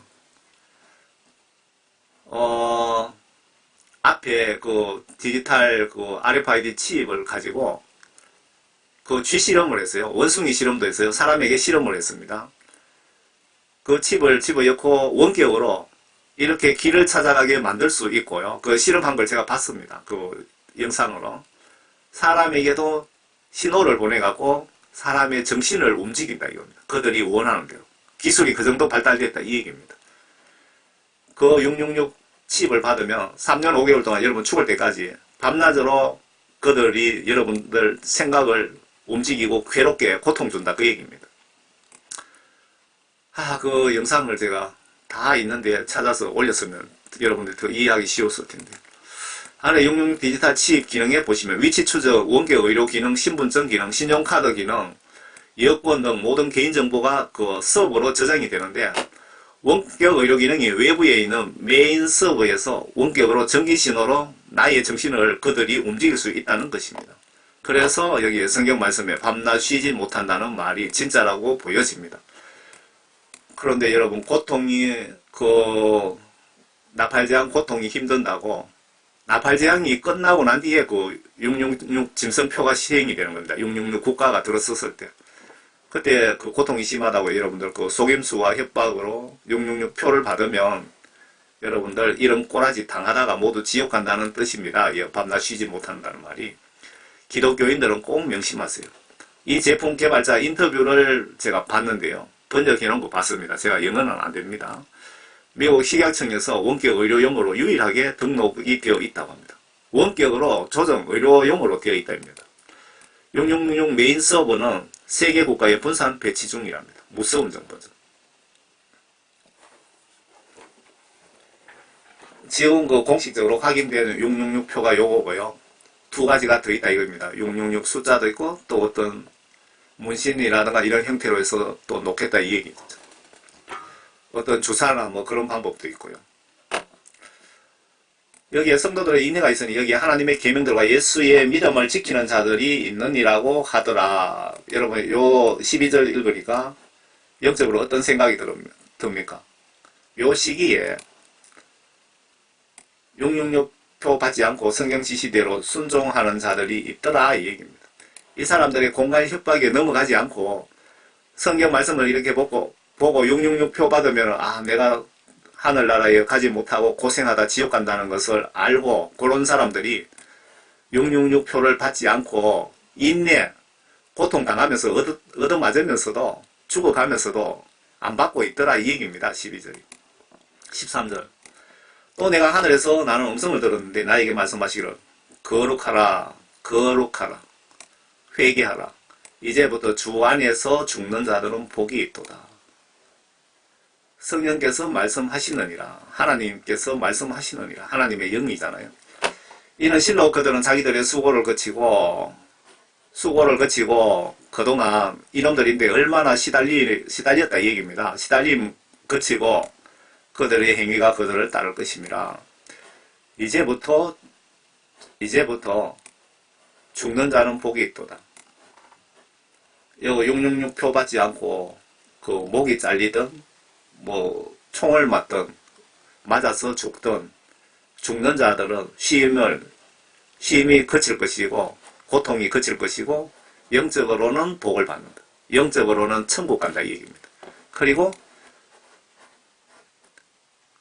앞에 그 디지털 그 RFID 칩을 가지고 그 쥐 실험을 했어요. 원숭이 실험도 했어요. 사람에게 실험을 했습니다. 그 칩을 집어넣고 원격으로 이렇게 길을 찾아가게 만들 수 있고요. 그 실험한 걸 제가 봤습니다. 그 영상으로. 사람에게도 신호를 보내갖고 사람의 정신을 움직인다 이겁니다. 그들이 원하는 대로. 기술이 그 정도 발달됐다 이 얘기입니다. 그 666 칩을 받으면 3년 5개월 동안 여러분 죽을 때까지 밤낮으로 그들이 여러분들 생각을 움직이고 괴롭게 고통 준다 그 얘기입니다. 그 영상을 제가 다 있는데 찾아서 올렸으면 여러분들 더 이해하기 쉬웠을 텐데. 안에 666 디지털 칩 기능에 보시면 위치 추적, 원격 의료 기능, 신분증 기능, 신용카드 기능, 여권 등 모든 개인정보가 그 서버로 저장이 되는데 원격 의료 기능이 외부에 있는 메인 서버에서 원격으로 전기신호로 나의 정신을 그들이 움직일 수 있다는 것입니다. 그래서 여기 성경 말씀에 밤낮 쉬지 못한다는 말이 진짜라고 보여집니다. 그런데 여러분 고통이 나팔제한 고통이 힘든다고 나팔제한이 끝나고 난 뒤에 그 666 짐승표가 시행이 되는 겁니다. 666 국가가 들어섰을 때. 그때 그 고통이 심하다고 여러분들 그 속임수와 협박으로 666 표를 받으면 여러분들 이런 꼬라지 당하다가 모두 지옥 간다는 뜻입니다. 밤낮 쉬지 못한다는 말이. 기독교인들은 꼭 명심하세요. 이 제품 개발자 인터뷰를 제가 봤는데요. 번역해 놓은 거 봤습니다. 제가 영어는 안 됩니다. 미국 식약청에서 원격 의료용으로 유일하게 등록이 되어 있다고 합니다. 원격으로 조정 의료용으로 되어 있답니다. 666 메인 서버는 세계 국가에 분산 배치 중이랍니다. 무서운 정보죠. 지금 그 공식적으로 확인되는 666 표가 요거고요. 두 가지가 더 있다 이겁니다. 666 숫자도 있고 또 어떤 문신이라든가 이런 형태로 해서 또 놓겠다 이 얘기죠. 어떤 주사나 뭐 그런 방법도 있고요. 여기에 성도들의 인내가 있으니 여기에 하나님의 계명들과 예수의 믿음을 지키는 자들이 있느니라고 하더라. 여러분 요 12절 읽으니까 영적으로 어떤 생각이 듭니까? 요 시기에 666 표 받지 않고 성경 지시대로 순종하는 자들이 있더라 이 얘기입니다. 이 사람들의 공간 협박에 넘어가지 않고 성경 말씀을 이렇게 보고 666표 받으면 아 내가 하늘나라에 가지 못하고 고생하다 지옥 간다는 것을 알고 그런 사람들이 666표를 받지 않고 인내 고통당하면서 얻어맞으면서도 죽어가면서도 안 받고 있더라 이 얘기입니다. 12절이 13절 또 내가 하늘에서 나는 음성을 들었는데 나에게 말씀하시기를 거룩하라 거룩하라 회개하라 이제부터 주 안에서 죽는 자들은 복이 있도다. 성령께서 말씀하시느니라 하나님께서 말씀하시느니라 하나님의 영이잖아요. 이는 실로 그들은 자기들의 수고를 거치고 그동안 이놈들인데 얼마나 시달렸다 이 얘기입니다. 시달림 거치고 그들의 행위가 그들을 따를 것임이라. 이제부터 죽는 자는 복이 있도다. 이거 666표 받지 않고 그 목이 잘리든 뭐 총을 맞아서 죽든 죽는 자들은 쉼이 그칠 것이고 고통이 그칠 것이고 영적으로는 복을 받는다. 영적으로는 천국 간다 이 얘기입니다. 그리고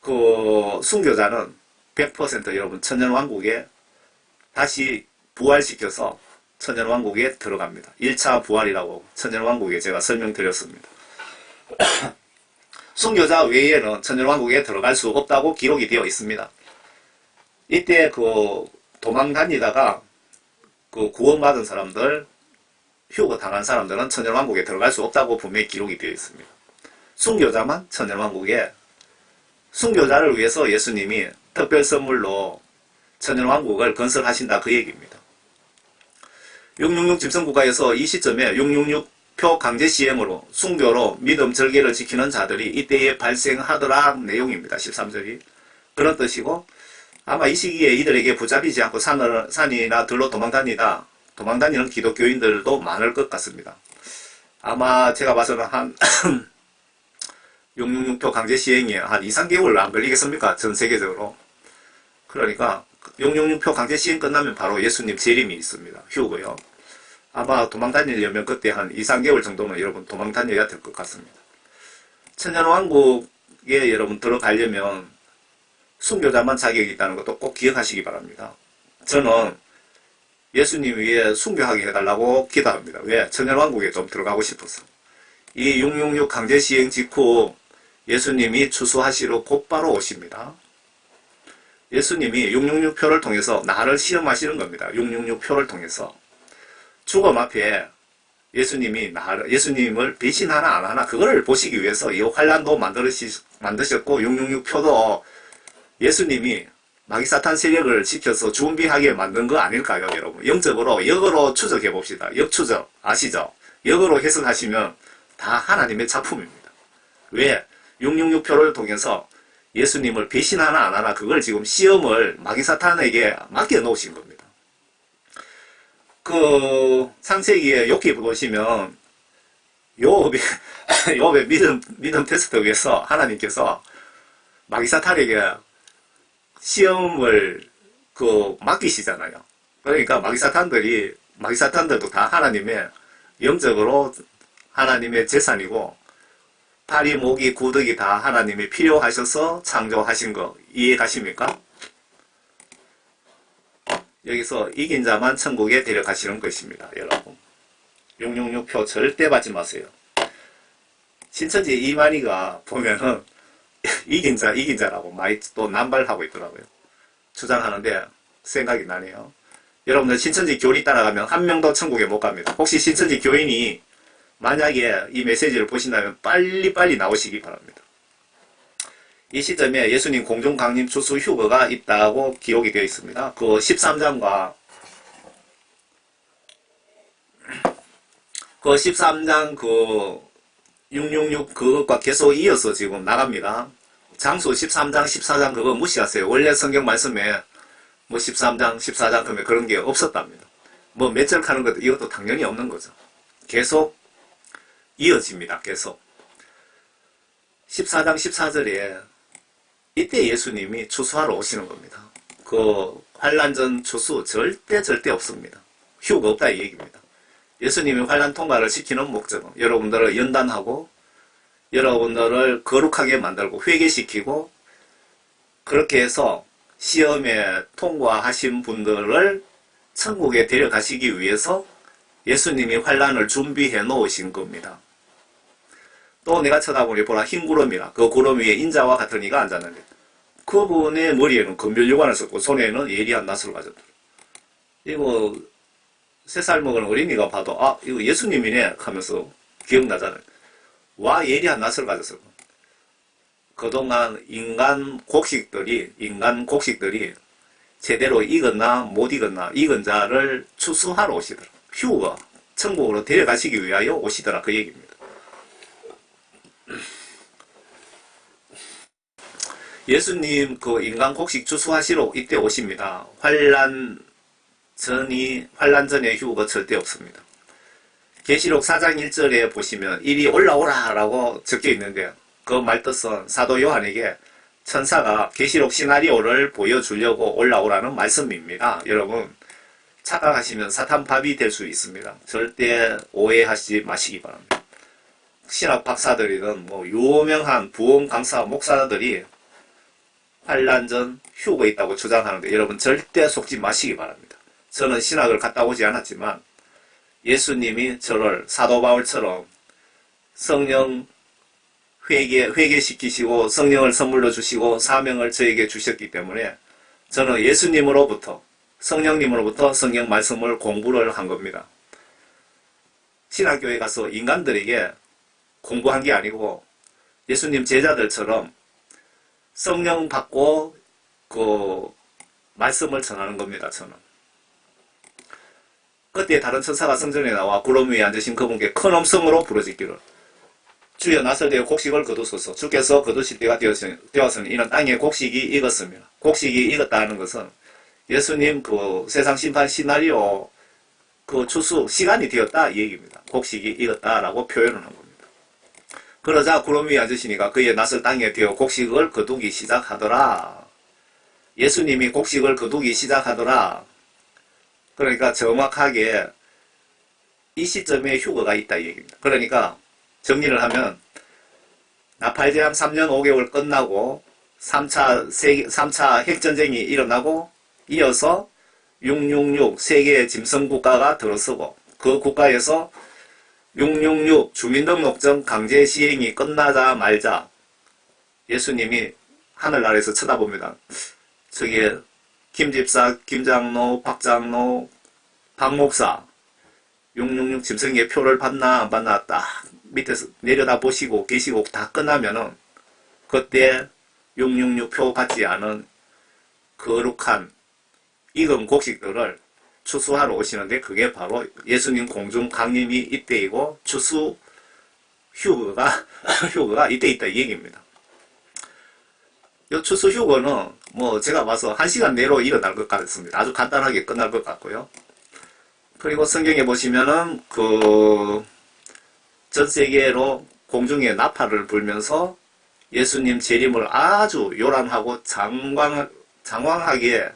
그 순교자는 100% 여러분 천년왕국에 다시 부활시켜서 천년왕국에 들어갑니다. 1차 부활이라고 천년왕국에 제가 설명드렸습니다. 순교자 외에는 천년왕국에 들어갈 수 없다고 기록이 되어 있습니다. 이때 그 도망 다니다가 그 구원받은 사람들, 휴거 당한 사람들은 천년왕국에 들어갈 수 없다고 분명히 기록이 되어 있습니다. 순교자만 천년왕국에 순교자를 위해서 예수님이 특별 선물로 천년왕국을 건설하신다 그 얘기입니다. 666 짐승국가에서 이 시점에 666표 강제 시행으로 순교로 믿음 절개를 지키는 자들이 이때에 발생하더라 내용입니다. 13절이 그런 뜻이고 아마 이 시기에 이들에게 붙잡히지 않고 산이나 들로 도망다니는 기독교인들도 많을 것 같습니다. 아마 제가 봐서는 한 666표 강제 시행이 한 2, 3개월 안 걸리겠습니까? 전 세계적으로. 그러니까 666표 강제 시행 끝나면 바로 예수님 재림이 있습니다. 휴고요. 아마 도망다니려면 그때 한 2, 3개월 정도는 여러분 도망다녀야 될 것 같습니다. 천년왕국에 여러분 들어가려면 순교자만 자격이 있다는 것도 꼭 기억하시기 바랍니다. 저는 예수님 위에 순교하게 해달라고 기도합니다. 왜? 천년왕국에 좀 들어가고 싶어서. 이 666 강제 시행 직후 예수님이 추수하시러 곧바로 오십니다. 예수님이 666표를 통해서 나를 시험하시는 겁니다. 666표를 통해서. 죽음 앞에 예수님을 배신하나 안 하나 그걸 보시기 위해서 이 환란도 만드셨고 666표도 예수님이 마귀사탄 세력을 지켜서 준비하게 만든 거 아닐까요, 여러분? 영적으로 역으로 추적해 봅시다. 역추적 아시죠? 역으로 해석하시면 다 하나님의 작품입니다. 왜? 666표를 통해서 예수님을 배신하나 안 하나 그걸 지금 시험을 마귀사탄에게 맡겨 놓으신 겁니다. 그 창세기에 욥기 보시면 욥의 믿음 테스트 위해서 하나님께서 마귀사탄에게 시험을 맡기시잖아요. 그러니까 마귀사탄들도 다 하나님의 영적으로 하나님의 재산이고 다리, 목이, 구덕이 다 하나님이 필요하셔서 창조하신 거 이해 가십니까? 여기서 이긴 자만 천국에 데려가시는 것입니다. 여러분 666표 절대 받지 마세요. 신천지 이만희가 보면은 이긴 자라고 많이 또 남발하고 있더라고요. 주장하는데 생각이 나네요. 여러분들 신천지 교리 따라가면 한 명도 천국에 못 갑니다. 혹시 신천지 교인이 만약에 이 메시지를 보신다면 빨리빨리 나오시기 바랍니다. 이 시점에 예수님 공중 강림 추수 휴거가 있다고 기록이 되어 있습니다. 그 13장과 그 13장 그 666 그것과 계속 이어서 지금 나갑니다. 장수 13장 14장 그거 무시하세요. 원래 성경 말씀에 뭐 13장 14장 그러면 그런 게 없었답니다. 뭐 몇 절 하는 것도 이것도 당연히 없는 거죠. 계속 이어집니다. 계속 14장 14절에 이때 예수님이 추수하러 오시는 겁니다. 그 환란전 추수 절대 없습니다. 휴가 없다 이 얘기입니다. 예수님이 환란 통과를 시키는 목적은 여러분들을 연단하고 여러분들을 거룩하게 만들고 회개시키고 그렇게 해서 시험에 통과하신 분들을 천국에 데려가시기 위해서 예수님이 환란을 준비해 놓으신 겁니다. 또 내가 쳐다보니 보라 흰 구름이라 그 구름 위에 인자와 같은 이가 앉았는데 그분의 머리에는 금별유관을 썼고 손에는 예리한 낫을 가졌더라. 이거 3살 먹은 어린이가 봐도 아 이거 예수님이네 하면서 기억나잖아요. 와 예리한 낫을 가졌어. 그동안 인간 곡식들이 제대로 익었나 못 익었나 익은 자를 추수하러 오시더라. 휴가 천국으로 데려가시기 위하여 오시더라 그 얘기입니다. 예수님 그 인간 곡식 추수하시러 이때 오십니다. 환란 전에 휴가 절대 없습니다. 계시록 4장 1절에 보시면 이리 올라오라 라고 적혀 있는데 그 말뜻은 사도 요한에게 천사가 계시록 시나리오를 보여주려고 올라오라는 말씀입니다. 여러분 착각하시면 사탄밥이 될 수 있습니다. 절대 오해하지 마시기 바랍니다. 신학 박사들이든 뭐 유명한 부흥 강사 목사들이 환란 전 휴가 있다고 주장하는데 여러분 절대 속지 마시기 바랍니다. 저는 신학을 갔다 오지 않았지만 예수님이 저를 사도 바울처럼 성령 회개시키시고 성령을 선물로 주시고 사명을 저에게 주셨기 때문에 저는 예수님으로부터 성령님으로부터 성경 말씀을 공부를 한 겁니다. 신학교에 가서 인간들에게 공부한 게 아니고 예수님 제자들처럼 성령 받고 그 말씀을 전하는 겁니다. 저는. 그때 다른 천사가 성전에 나와 구름 위에 앉으신 그분께 큰 음성으로 부르짖기를 주여 낫을 대어 곡식을 거두소서. 주께서 거두실 때가 되었으니 이는 땅에 곡식이 익었습니다. 곡식이 익었다 하는 것은 예수님 그 세상 심판 시나리오 그 추수 시간이 되었다 이 얘기입니다. 곡식이 익었다라고 표현을 한 겁니다. 그러자 구름 위에 앉으시니까 그의 낫을 땅에 대어 곡식을 거두기 시작하더라. 예수님이 곡식을 거두기 시작하더라. 그러니까 정확하게 이 시점에 휴거가 있다 이 얘기입니다. 그러니까 정리를 하면 나팔제한 3년 5개월 끝나고 3차 핵전쟁이 일어나고 이어서 666 세계의 짐승국가가 들어서고 그 국가에서 666 주민등록증 강제 시행이 끝나자 말자 예수님이 하늘나라에서 쳐다봅니다. 저기 김집사, 김장로, 박장로, 박목사 666 짐승의 표를 받나 안 받나 딱 밑에서 내려다 보시고 계시고 다 끝나면은 그때 666 표 받지 않은 거룩한 익은 곡식들을 추수하러 오시는데 그게 바로 예수님 공중 강림이 이때이고 추수 휴거가 이때 있다 이 얘기입니다. 이 추수 휴거는 뭐 제가 봐서 1시간 내로 일어날 것 같습니다. 아주 간단하게 끝날 것 같고요. 그리고 성경에 보시면은 전 세계로 공중에 나팔을 불면서 예수님 재림을 아주 요란하고 장황하게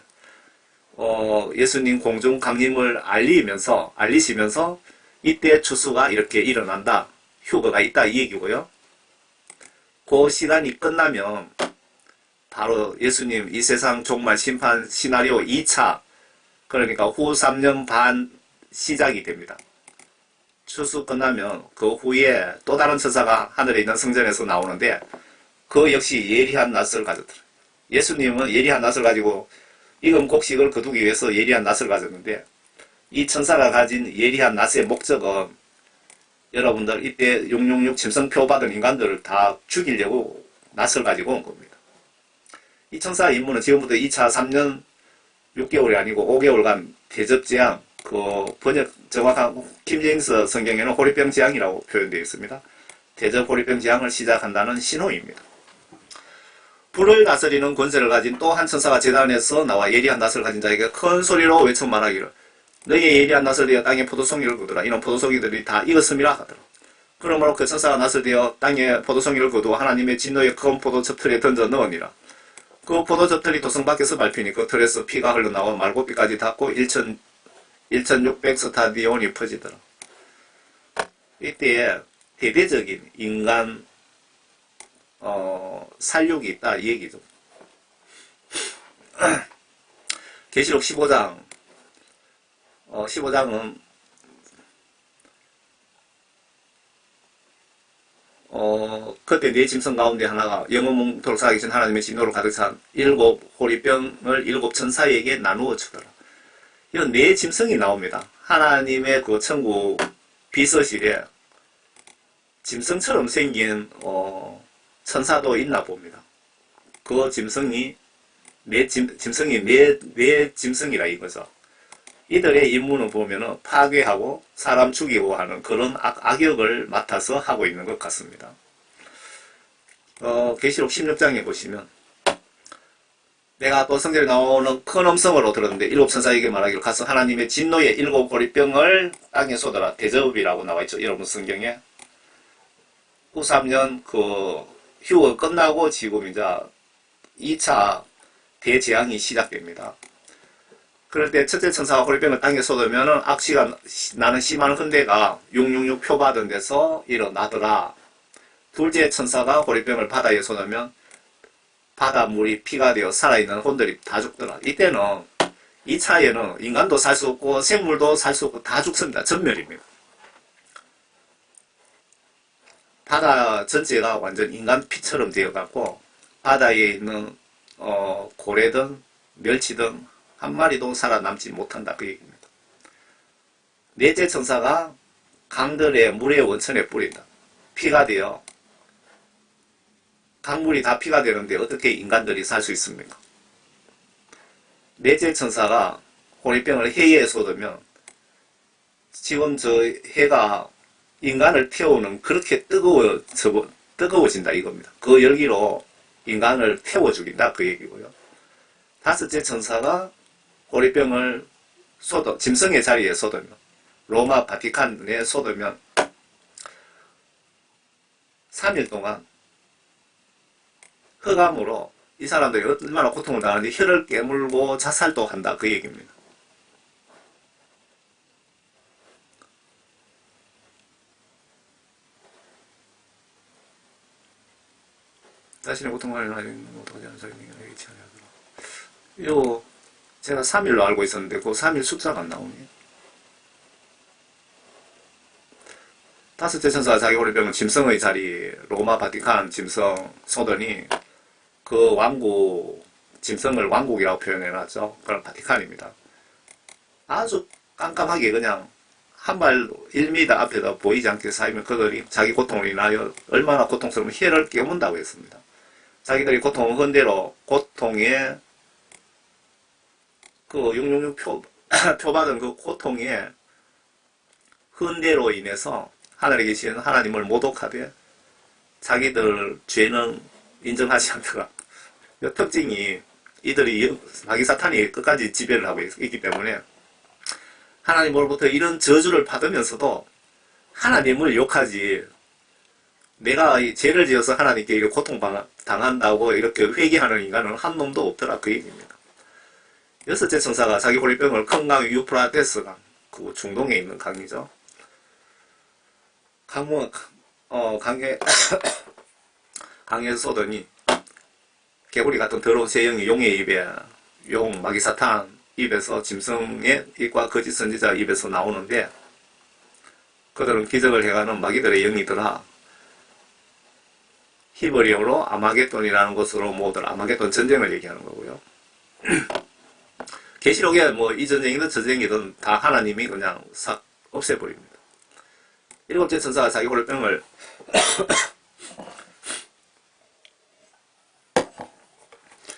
예수님 공중 강림을 알리시면서 이때 추수가 이렇게 일어난다. 휴거가 있다 이 얘기고요. 그 시간이 끝나면 바로 예수님 이 세상 종말 심판 시나리오 2차 그러니까 후 3년 반 시작이 됩니다. 추수 끝나면 그 후에 또 다른 천사가 하늘에 있는 성전에서 나오는데 그 역시 예리한 낫을 가졌더라. 예수님은 예리한 낫을 가지고 익은 곡식을 거두기 위해서 예리한 낫을 가졌는데 이 천사가 가진 예리한 낫의 목적은 여러분들 이때 666 짐승표 받은 인간들을 다 죽이려고 낫을 가지고 온 겁니다. 이 천사의 임무는 지금부터 2차 3년 6개월이 아니고 5개월간 대접재앙 번역 정확한 킹제임스 성경에는 호리병 재앙이라고 표현되어 있습니다. 대접 호리병 재앙을 시작한다는 신호입니다. 불을 다스리는 권세를 가진 또 한 천사가 제단에서 나와 예리한 낫을 가진 자에게 큰 소리로 외쳐 말하기를 너희의 예리한 낫을 대어 땅에 포도송이를 거두라. 이는 포도송이들이 다 익었음이라 하더라. 그러므로 그 천사가 낫을 대어 땅에 포도송이를 거두어 하나님의 진노의 큰 포도즙 틀에 던져 넣으니라. 그 포도즙 틀이 도성 밖에서 밟히니 그 틀에서 피가 흘러나와 말고피까지 닿고 1600 스타디온이 퍼지더라. 이때에 대대적인 인간 살육이 있다 이 얘기죠. 계시록 15장 15장은 그때 네 짐승 가운데 하나가 영원 몽토록 살아계신 하나님의 진노로 가득 찬 일곱 호리병을 일곱 천사에게 나누어 주더라. 이런 네 짐승이 나옵니다. 하나님의 그 천국 비서실에 짐승처럼 생긴 천사도 있나 봅니다. 그 짐승이 짐승이 네 짐승이라 이거죠. 이들의 임무는 보면은 파괴하고 사람 죽이고 하는 그런 악역을 맡아서 하고 있는 것 같습니다. 계시록 16장에 보시면 내가 또 성경에 나오는 큰 음성으로 들었는데 일곱 천사에게 말하기를 가서 하나님의 진노의 일곱 보리병을 땅에 쏟아라. 대접이라고 나와있죠. 여러분 성경에 후 3년 그 휴가 끝나고 지금 이제 2차 대재앙이 시작됩니다. 그럴 때 첫째 천사가 호리병을 땅에 쏟으면 악취가 나는 심한 흔대가 666 표 받은 데서 일어나더라. 둘째 천사가 호리병을 바다에 쏟으면 바닷물이 피가 되어 살아있는 혼들이 다 죽더라. 이때는 2차에는 인간도 살 수 없고 생물도 살 수 없고 다 죽습니다. 전멸입니다. 바다 전체가 완전 인간 피처럼 되어갖고 바다에 있는 고래든 멸치든 한 마리도 살아남지 못한다 그 얘기입니다. 넷째 천사가 강들의 물의 원천에 뿌린다. 피가 되어 강물이 다 피가 되는데 어떻게 인간들이 살 수 있습니까? 넷째 천사가 호리병을 해에 쏟으면 지금 저 해가 인간을 태우는 그렇게 뜨거워진다 이겁니다. 그 열기로 인간을 태워 죽인다 그 얘기고요. 다섯째 천사가 호리병을 짐승의 자리에 쏟으면 로마 바티칸에 쏟으면 3일 동안 흑암으로 이 사람들이 얼마나 고통을 당하는지 혀를 깨물고 자살도 한다 그 얘기입니다. 자신의 고통을 가지고 있는 못하지 않은 사람에게 치하더라. 요 제가 3일로 알고 있었는데 그 3일 숫자가 안 나오네요. 다섯째 천사가 자기 호리병은 짐승의 자리 로마 바티칸 짐승 쏟으니 그 왕국 짐승을 왕국이라고 표현해놨죠. 그런 바티칸입니다. 아주 깜깜하게 그냥 한 발 1m 앞에다 보이지 않게 쌓이면 그들이 자기 고통을 인하여 얼마나 고통스러우면 혀를 깨문다고 했습니다. 자기들이 고통을 헌대로 고통에 그 666 표 받은 그 고통에 헌대로 인해서 하늘에 계신 하나님을 모독하되 자기들 죄는 인정하지 않더라. 이 특징이 이들이 마귀 사탄이 끝까지 지배를 하고 있기 때문에 하나님으로부터 이런 저주를 받으면서도 하나님을 욕하지 내가 죄를 지어서 하나님께 이렇게 고통당한다고 이렇게 회개하는 인간은 한 놈도 없더라 그 얘기입니다. 여섯째 천사가 자기 호리병을 큰 강 유프라테스 강, 그 중동에 있는 강이죠. 강에서 쏟으니 개구리 같은 더러운 새형이 용의 입에 용 마귀 사탄 입에서 짐승의 입과 거짓 선지자 입에서 나오는데 그들은 기적을 해가는 마귀들의 영이더라. 히브리어로 아마겟돈이라는 것으로 모두 아마겟돈 전쟁을 얘기하는 거고요. 계시록에 뭐 이 전쟁이든 저 전쟁이든 다 하나님이 그냥 싹 없애버립니다. 일곱째 천사가 자기 호리병을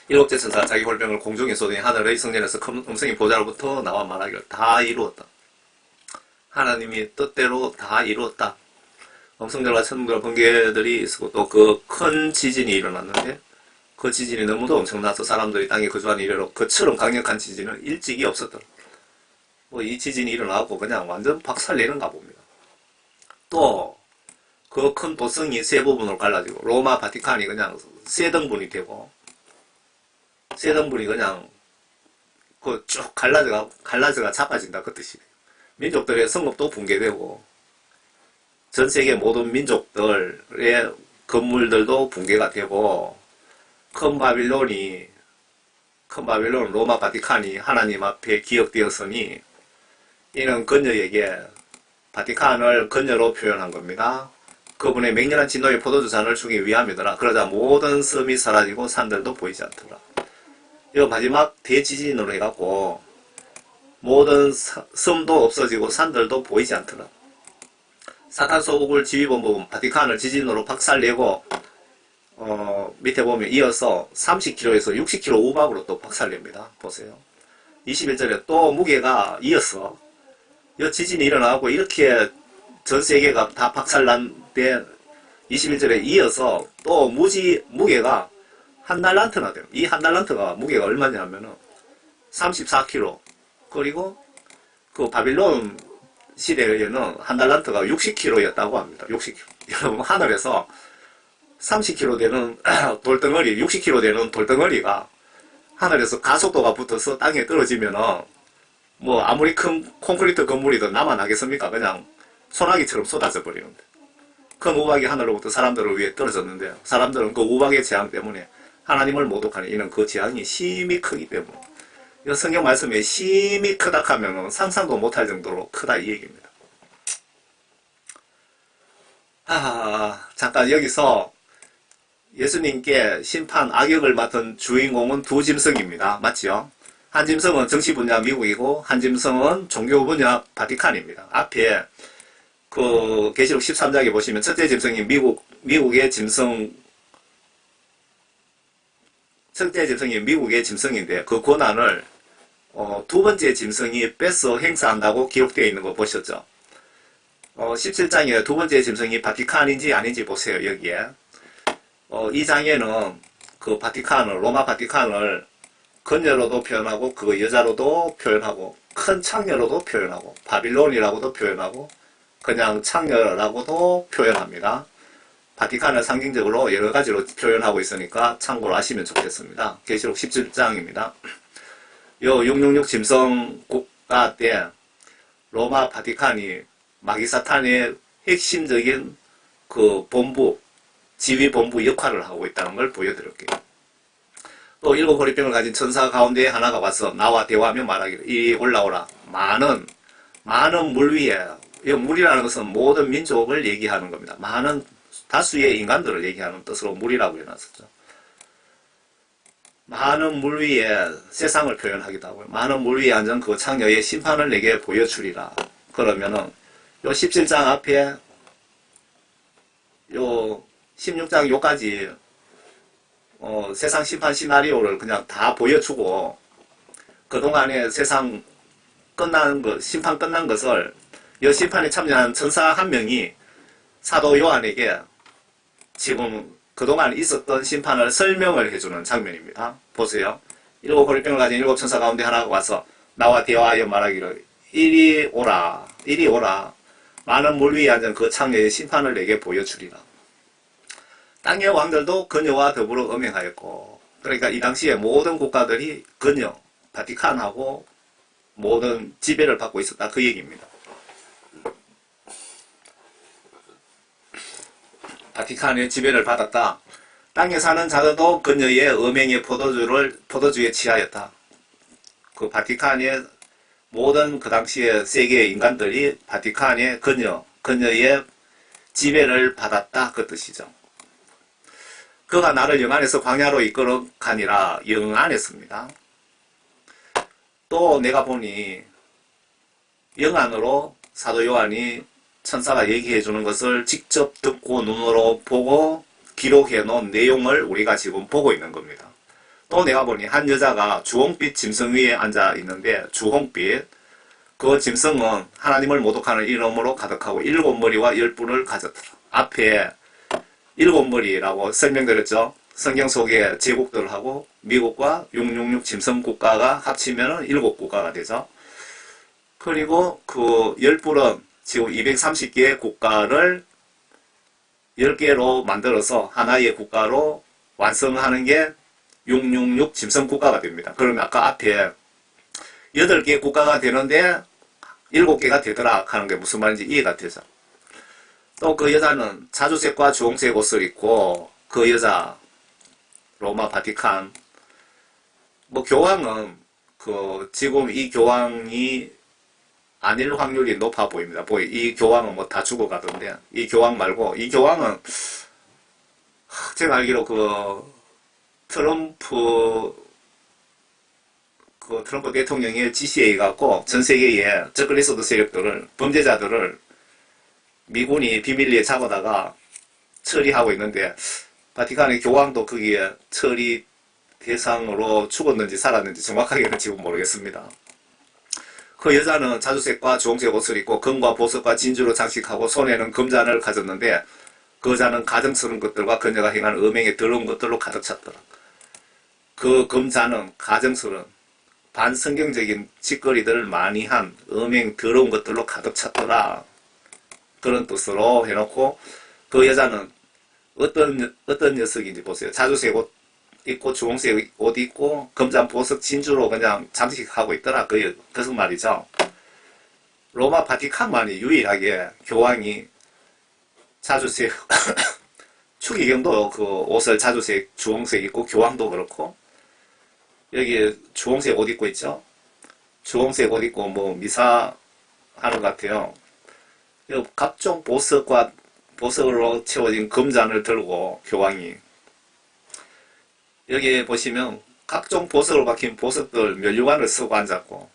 일곱째 천사가 자기 호리병을 공중에 쏟으니 하늘의 성전에서 큰 음성이 보좌로부터 나와 말하기를 다 이루었다. 하나님이 뜻대로 다 이루었다. 음성들과 천둥과 번개들이 있었고 또 그 큰 지진이 일어났는데 그 지진이 너무도 엄청나서 사람들이 땅에 거주하는 이래로 그처럼 강력한 지진은 일찍이 없었더라. 뭐 이 지진이 일어나고 그냥 완전 박살내는가 봅니다. 또 그 큰 도성이 세 부분으로 갈라지고 로마 바티칸이 그냥 세 등분이 되고 세 등분이 그냥 그 쭉 갈라져가 자빠진다 그 뜻이에요. 민족들의 성읍도 붕괴되고 전 세계 모든 민족들의 건물들도 붕괴가 되고 큰 바빌론 로마 바티칸이 하나님 앞에 기억되었으니 이는 건녀에게 바티칸을 건녀로 표현한 겁니다. 그분의 맹렬한 진노의 포도주 잔을 주기 위함이더라. 그러자 모든 섬이 사라지고 산들도 보이지 않더라. 이거 마지막 대지진으로 해갖고 모든 섬도 없어지고 산들도 보이지 않더라. 사탄 소국을 지휘본부 바티칸을 지진으로 박살내고 밑에 보면 이어서 30km에서 60km 우박으로 또 박살냅니다. 보세요. 21절에 또 무게가 이어서 이 지진이 일어나고 이렇게 전 세계가 다 박살난데 21절에 이어서 또 무게가 한 달란트나 돼요. 이 한 달란트가 무게가 얼마냐면은 34kg. 그리고 그 바빌론 시대에는 한 달란트가 60kg였다고 합니다. 60kg. 여러분 하늘에서 30kg 되는 돌덩어리, 60kg 되는 돌덩어리가 하늘에서 가속도가 붙어서 땅에 떨어지면은 뭐 아무리 큰 콘크리트 건물이든 남아나겠습니까? 그냥 소나기처럼 쏟아져 버리는데. 큰 우박이 하늘로부터 사람들을 위해 떨어졌는데 사람들은 그 우박의 재앙 때문에 하나님을 모독하는 이는 그 재앙이 심히 크기 때문에 이 성경 말씀에 심히 크다 하면 상상도 못할 정도로 크다 이 얘기입니다. 잠깐 여기서 예수님께 심판 악역을 맡은 주인공은 두 짐승입니다. 맞지요? 한 짐승은 정치 분야 미국이고 한 짐승은 종교 분야 바티칸입니다. 앞에 그 계시록 13장에 보시면 첫째 짐승이 미국의 짐승, 첫째 짐승이 미국의 짐승인데 그 권한을 두 번째 짐승이 뺏어 행사한다고 기록되어 있는 거 보셨죠? 17장에 두 번째 짐승이 바티칸인지 아닌지 보세요. 여기에 이 장에는 그 바티칸을, 로마 바티칸을 건녀로도 표현하고 그 여자로도 표현하고 큰 창녀로도 표현하고 바빌론이라고도 표현하고 그냥 창녀라고도 표현합니다. 바티칸을 상징적으로 여러 가지로 표현하고 있으니까 참고로 아시면 좋겠습니다. 계시록 17장입니다. 요 666 짐승 국가 때 로마 바티칸이 마귀사탄의 핵심적인 그 본부, 지휘본부 역할을 하고 있다는 걸 보여드릴게요. 또 일곱 호리병을 가진 천사 가운데 하나가 와서 나와 대화하며 말하기를 이리 올라오라. 많은 물 위에, 이 물이라는 것은 모든 민족을 얘기하는 겁니다. 많은 다수의 인간들을 얘기하는 뜻으로 물이라고 해놨었죠. 많은 물 위에 세상을 표현하기도 하고요. 많은 물 위에 앉은 그 창녀의 심판을 내게 보여주리라. 그러면은 요 17장 앞에 요 16장 요까지 세상 심판 시나리오를 그냥 다 보여주고 그동안에 세상 끝난 것, 심판 끝난 것을 이 심판에 참여한 천사 한 명이 사도 요한에게 지금 그동안 있었던 심판을 설명을 해주는 장면입니다. 보세요. 일곱 호리병을 가진 일곱 천사 가운데 하나가 와서 나와 대화하여 말하기를 이리 오라. 많은 물 위에 앉은 그 창녀의 심판을 내게 보여주리라. 땅의 왕들도 그녀와 더불어 음행하였고, 그러니까 이 당시에 모든 국가들이 그녀, 바티칸하고 모든 지배를 받고 있었다 그 얘기입니다. 바티칸의 지배를 받았다. 땅에 사는 자들도 그녀의 음행의 포도주에 취하였다. 그 바티칸의 모든 그 당시의 세계의 인간들이 바티칸의 그녀의 지배를 받았다 그 뜻이죠. 그가 나를 영안에서 광야로 이끌어 가니라. 영안했습니다. 또 내가 보니 영안으로 사도 요한이 천사가 얘기해 주는 것을 직접 듣고 눈으로 보고 기록해 놓은 내용을 우리가 지금 보고 있는 겁니다. 또 내가 보니 한 여자가 주홍빛 짐승 위에 앉아 있는데 주홍빛 그 짐승은 하나님을 모독하는 이름으로 가득하고 7머리와 10뿔을 가졌더라. 앞에 7머리라고 설명드렸죠. 성경 속에 제국들하고 미국과 666 짐승 국가가 합치면 7국가가 되죠. 그리고 그 10뿔은 지금 230개의 국가를 10개로 만들어서 하나의 국가로 완성하는 게 666 짐승 국가가 됩니다. 그러면 아까 앞에 8개 국가가 되는데 7개가 되더라 하는 게 무슨 말인지 이해가 되죠. 또 그 여자는 자주색과 주홍색 옷을 입고 그 여자 로마 바티칸 뭐 교황은 그 지금 이 교황이 아닐 확률이 높아 보입니다. 이 교황은 뭐 다 죽어가던데 이 교황 말고 이 교황은 제가 알기로 트럼프 대통령의 지시에 의해갖고 전 세계의 저클리스트 세력들을 범죄자들을 미군이 비밀리에 잡아다가 처리하고 있는데 바티칸의 교황도 거기에 처리 대상으로 죽었는지 살았는지 정확하게는 지금 모르겠습니다. 그 여자는 자주색과 주홍색 옷을 입고 금과 보석과 진주로 장식하고 손에는 금잔을 가졌는데 그 잔은 가증스러운 것들과 그녀가 행한 음행에 더러운 것들로 가득 찼더라. 그 금잔은 가증스러운 반성경적인 짓거리들을 많이 한 음행 더러운 것들로 가득 찼더라. 그런 뜻으로 해놓고 그 여자는 어떤 녀석인지 보세요. 자주색 옷 입고 주홍색 옷 입고 금잔 보석 진주로 그냥 장식하고 있더라. 그것은 말이죠. 로마 바티칸만이 유일하게 교황이 자주색 추기경도 그 옷을 자주색 주홍색 입고 교황도 그렇고 여기 주홍색 옷 입고 있죠. 주홍색 옷 입고 뭐 미사 하는 것 같아요. 각종 보석으로 채워진 금잔을 들고 교황이 여기 보시면 각종 보석으로 박힌 보석들 면류관을 쓰고 앉았고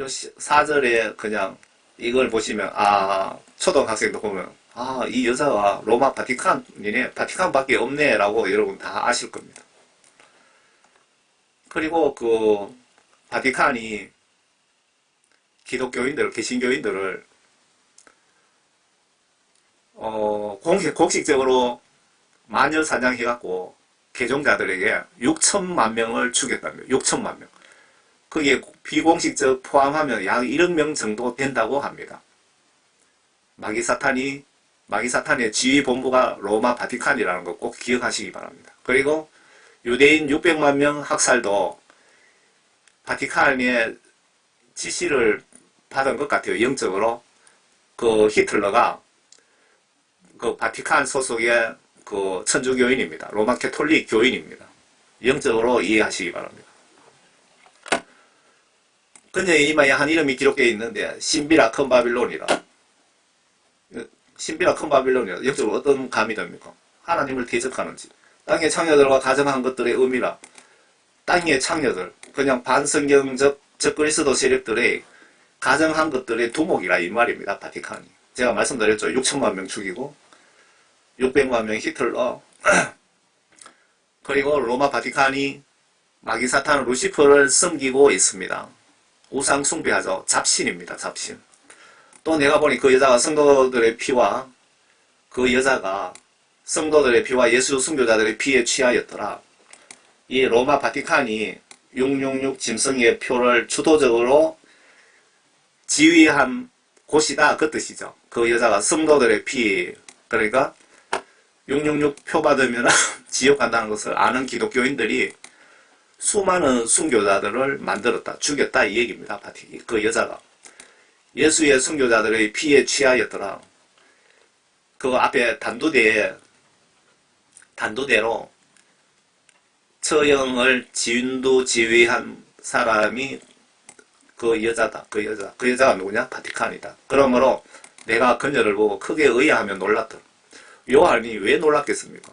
요 4절에 그냥 이걸 보시면 초등학생도 보면 이 여자가 로마 바티칸이네 바티칸밖에 없네 라고 여러분 다 아실 겁니다. 그리고 그 바티칸이 개신교인들을 공식적으로 마녀 사냥해갖고 개종자들에게 6천만 명을 죽였답니다. 6천만 명. 거기에 비공식적 포함하면 약 1억 명 정도 된다고 합니다. 마귀사탄의 지휘본부가 로마 바티칸이라는 거 꼭 기억하시기 바랍니다. 그리고 유대인 600만 명 학살도 바티칸의 지시를 받은 것 같아요. 영적으로. 그 히틀러가 그 바티칸 소속의 그 천주교인입니다. 로마 캐톨릭 교인입니다. 영적으로 이해하시기 바랍니다. 그녀의 이마에 한 이름이 기록되어 있는데 신비라 큰 바빌론이라. 신비라 큰 바빌론이라. 영적으로 어떤 감이 됩니까? 하나님을 대적하는지. 땅의 창녀들과 가정한 것들의 의미라. 땅의 창녀들. 그냥 반성경적 적그리스도 세력들의 가정한 것들의 두목이라 이 말입니다. 바티칸이. 제가 말씀드렸죠. 6천만 명 죽이고 600만 명 히틀러 그리고 로마 바티칸이 마귀사탄 루시퍼를 섬기고 있습니다. 우상 숭배하죠. 잡신입니다. 잡신. 또 내가 보니 그 여자가 성도들의 피와 예수 순교자들의 피에 취하였더라. 이 로마 바티칸이 666 짐승의 표를 주도적으로 지휘한 곳이다. 그 뜻이죠. 그 여자가 성도들의 피, 그러니까 666 표 받으면 지옥 간다는 것을 아는 기독교인들이 수많은 순교자들을 만들었다. 죽였다. 이 얘기입니다. 그 여자가. 예수의 순교자들의 피에 취하였더라. 그 앞에 단두대로 처형을 지휘한 사람이 그 여자다. 그 여자가 누구냐? 바티칸이다. 그러므로 내가 그녀를 보고 크게 의아하며 놀랐더라. 요한이 왜 놀랐겠습니까?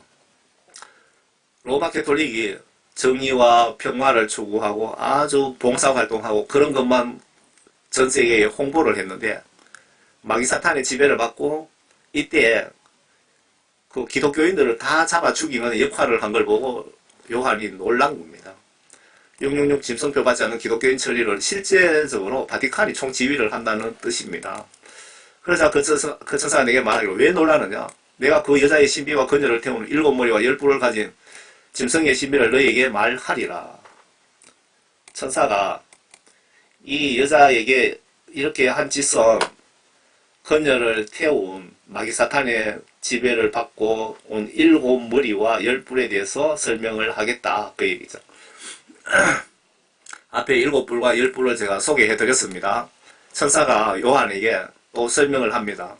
로마 캐톨릭이 정의와 평화를 추구하고 아주 봉사활동하고 그런 것만 전 세계에 홍보를 했는데 마귀사탄의 지배를 받고 이때 그 기독교인들을 다 잡아 죽이는 역할을 한 걸 보고 요한이 놀란 겁니다. 666 짐승표 받지 않는 기독교인 처리를 실제적으로 바티칸이 총지휘를 한다는 뜻입니다. 그러자 그 천사가 내게 말하기로 왜 놀라느냐? 내가 그 여자의 신비와 그녀를 태우는 7머리와 10뿔을 가진 짐승의 신비를 너에게 말하리라. 천사가 이 여자에게 이렇게 한 짓은 그녀를 태운 마귀사탄의 지배를 받고 온 7머리와 10뿔에 대해서 설명을 하겠다. 그 얘기죠. 앞에 7뿔과 10뿔을 제가 소개해 드렸습니다. 천사가 요한에게 또 설명을 합니다.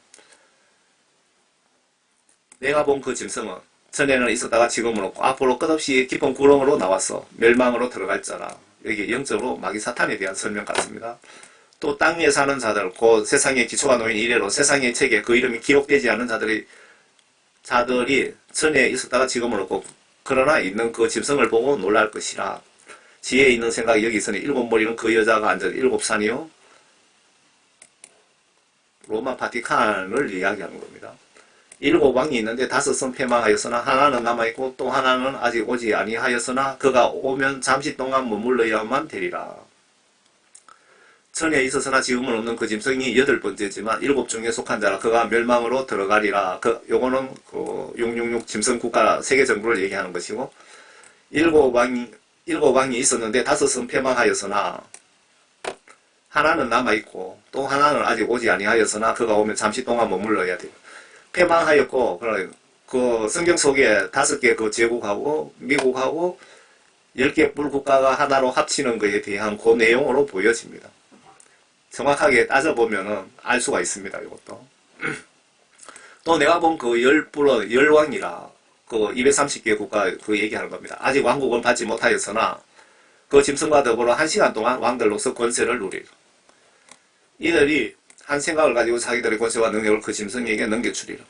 내가 본 그 짐승은 전에는 있었다가 지금은 없고 앞으로 끝없이 깊은 구렁으로 나와서 멸망으로 들어갈 자라. 여기 영적으로 마귀사탄에 대한 설명 같습니다. 또 땅 위에 사는 자들, 그 세상의 기초가 놓인 이래로 세상의 책에 그 이름이 기록되지 않은 자들이 전에 있었다가 지금은 없고 그러나 있는 그 짐승을 보고 놀랄 것이라. 지혜에 있는 생각이 여기 있으니 일곱 머리는 그 여자가 앉은 일곱 산이요 로마 바티칸을 이야기하는 겁니다. 일곱 왕이 있는데 다섯은 패망하였으나 하나는 남아있고 또 하나는 아직 오지 아니하였으나 그가 오면 잠시 동안 머물러야만 되리라. 전에 있었으나 지금은 없는 그 짐승이 여덟 번째지만 일곱 중에 속한 자라. 그가 멸망으로 들어가리라. 요거는 그 666 짐승 국가 세계 정부를 얘기하는 것이고, 일곱 왕이 있었는데 다섯은 패망하였으나 하나는 남아있고 또 하나는 아직 오지 아니하였으나 그가 오면 잠시 동안 머물러야 돼요. 패망하였고, 그 성경 속에 5개 그 제국하고 미국하고 10개 뿔국가가 하나로 합치는 것에 대한 그 내용으로 보여집니다. 정확하게 따져보면은 알 수가 있습니다, 이것도. 또 내가 본 그 열왕이라, 그 230개 국가 그 얘기하는 겁니다. 아직 왕국을 받지 못하였으나 그 짐승과 더불어 1시간 동안 왕들로서 권세를 누리라. 이들이 한 생각을 가지고 자기들의 권세와 능력을 그 짐승에게 넘겨주리라.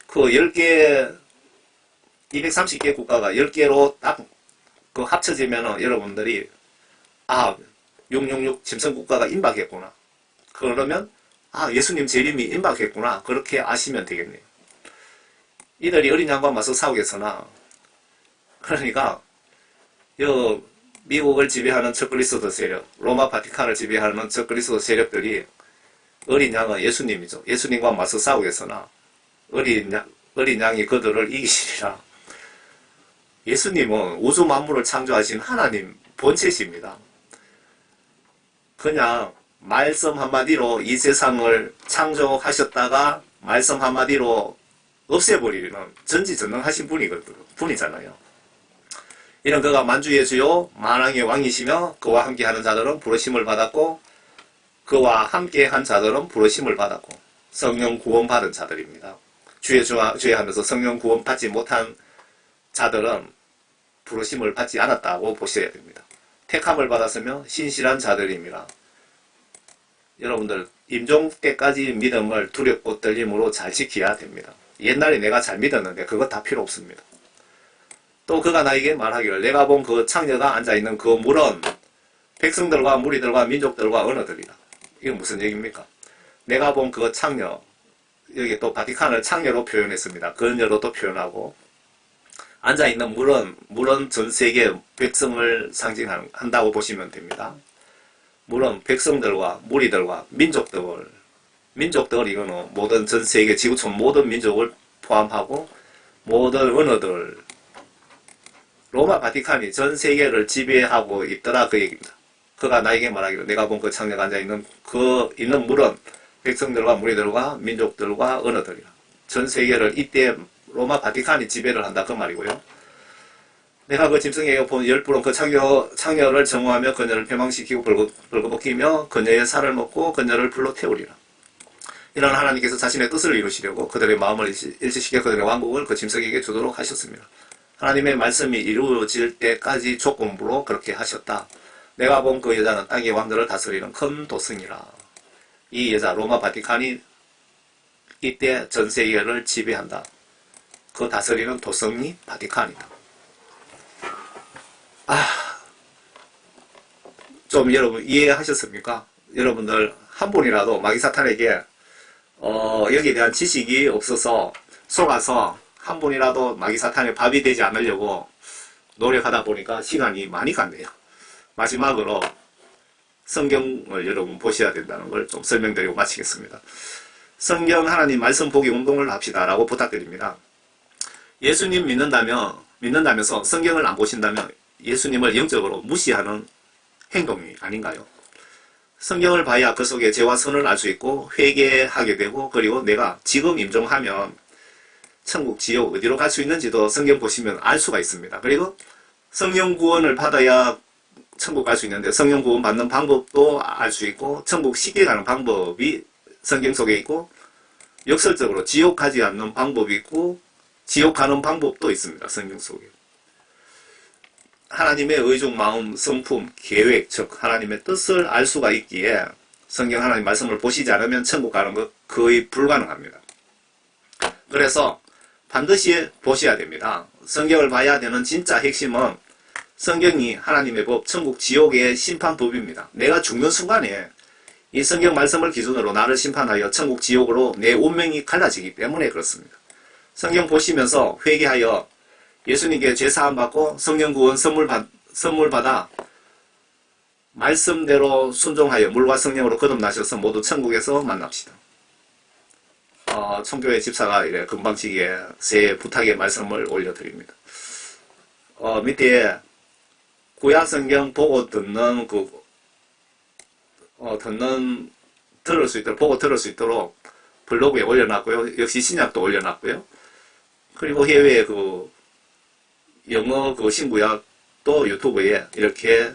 그 10개, 230개 국가가 10개로 딱 그 합쳐지면은 여러분들이, 666 짐승 국가가 임박했구나. 그러면, 예수님 재림이 임박했구나. 그렇게 아시면 되겠네요. 이들이 어린 양과 맞서 싸우겠으나, 그러니까, 미국을 지배하는 적그리스도 세력, 로마 바티칸을 지배하는 적그리스도 세력들이 어린 양은 예수님이죠. 예수님과 맞서 싸우겠으나 어린 양이 그들을 이기시리라. 예수님은 우주 만물을 창조하신 하나님 본체십니다. 그냥 말씀 한마디로 이 세상을 창조하셨다가 말씀 한마디로 없애버리는 전지전능하신 분이잖아요. 이런 그가 만주의 주요 만왕의 왕이시며 그와 함께하는 자들은 부르심을 받았고 그와 함께한 자들은 부르심을 받았고 성령 구원 받은 자들입니다. 주의 하면서 성령 구원 받지 못한 자들은 부르심을 받지 않았다고 보셔야 됩니다. 택함을 받았으며 신실한 자들입니다. 여러분들 임종 때까지 믿음을 두렵고 떨림으로 잘 지켜야 됩니다. 옛날에 내가 잘 믿었는데 그거 다 필요 없습니다. 또 그가 나에게 말하기를 내가 본 그 창녀가 앉아있는 그 물은 백성들과 무리들과 민족들과 언어들이라. 이건 무슨 얘기입니까? 내가 본 그 창녀, 여기 또 바티칸을 창녀로 표현했습니다. 그녀로도 표현하고, 앉아있는 물은 전 세계 백성을 상징한다고 보시면 됩니다. 물은 백성들과 무리들과 민족들 이거는 모든 전 세계 지구촌 모든 민족을 포함하고 모든 언어들, 로마 바티칸이 전 세계를 지배하고 있더라 그 얘기입니다. 그가 나에게 말하기를 내가 본 그 창녀가 앉아있는 있는 물은 백성들과 무리들과 민족들과 언어들이라. 전 세계를 이때 로마 바티칸이 지배를 한다 그 말이고요. 내가 그 짐승에게 본 열불은 그 창녀를 정오하며 그녀를 패망시키고 벌거벗기며 그녀의 살을 먹고 그녀를 불로 태우리라. 이런 하나님께서 자신의 뜻을 이루시려고 그들의 마음을 일치시켜 그들의 왕국을 그 짐승에게 주도록 하셨습니다. 하나님의 말씀이 이루어질 때까지 조건부로 그렇게 하셨다. 내가 본 그 여자는 땅의 왕들을 다스리는 큰 도승이라. 이 여자 로마 바티칸이 이때 전 세계를 지배한다. 그 다스리는 도성이 바티칸이다. 좀 여러분 이해하셨습니까? 여러분들 한 분이라도 마귀사탄에게 여기에 대한 지식이 없어서 속아서 한 분이라도 마귀사탄의 밥이 되지 않으려고 노력하다 보니까 시간이 많이 갔네요. 마지막으로 성경을 여러분 보셔야 된다는 걸 좀 설명드리고 마치겠습니다. 성경 하나님 말씀 보기 운동을 합시다 라고 부탁드립니다. 예수님 믿는다면서 성경을 안 보신다면 예수님을 영적으로 무시하는 행동이 아닌가요? 성경을 봐야 그 속에 죄와 선을 알 수 있고 회개하게 되고 그리고 내가 지금 임종하면 천국, 지옥 어디로 갈 수 있는지도 성경 보시면 알 수가 있습니다. 그리고 성령 구원을 받아야 천국 갈 수 있는데 성령 구원 받는 방법도 알 수 있고 천국 쉽게 가는 방법이 성경 속에 있고 역설적으로 지옥 가지 않는 방법이 있고 지옥 가는 방법도 있습니다. 성경 속에. 하나님의 의중, 마음, 성품, 계획, 즉 하나님의 뜻을 알 수가 있기에 성경 하나님 말씀을 보시지 않으면 천국 가는 것 거의 불가능합니다. 그래서 반드시 보셔야 됩니다. 성경을 봐야 되는 진짜 핵심은 성경이 하나님의 법, 천국, 지옥의 심판법입니다. 내가 죽는 순간에 이 성경 말씀을 기준으로 나를 심판하여 천국, 지옥으로 내 운명이 갈라지기 때문에 그렇습니다. 성경 보시면서 회개하여 예수님께 죄사함 받고 성령 구원 선물 받아 말씀대로 순종하여 물과 성령으로 거듭나셔서 모두 천국에서 만납시다. 청교회 집사가 이래 금방지기에 새 부탁의 말씀을 올려드립니다. 밑에 구약 성경 보고 듣는 들을 수 있도록, 보고 들을 수 있도록 블로그에 올려놨고요. 역시 신약도 올려놨고요. 그리고 해외에 영어 신구약도 유튜브에 이렇게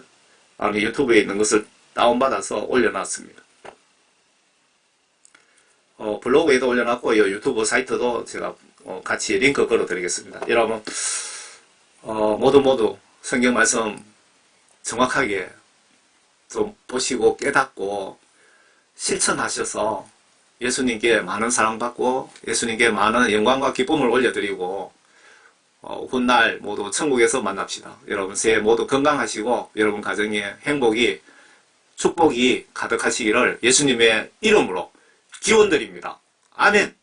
유튜브에 있는 것을 다운받아서 올려놨습니다. 블로그에도 올려놨고 유튜브 사이트도 제가 같이 링크 걸어드리겠습니다. 여러분 모두 성경 말씀 정확하게 좀 보시고 깨닫고 실천하셔서 예수님께 많은 사랑받고 예수님께 많은 영광과 기쁨을 올려드리고 훗날 모두 천국에서 만납시다. 여러분 새해 모두 건강하시고 여러분 가정에 행복이 축복이 가득하시기를 예수님의 이름으로 기원드립니다. 아멘.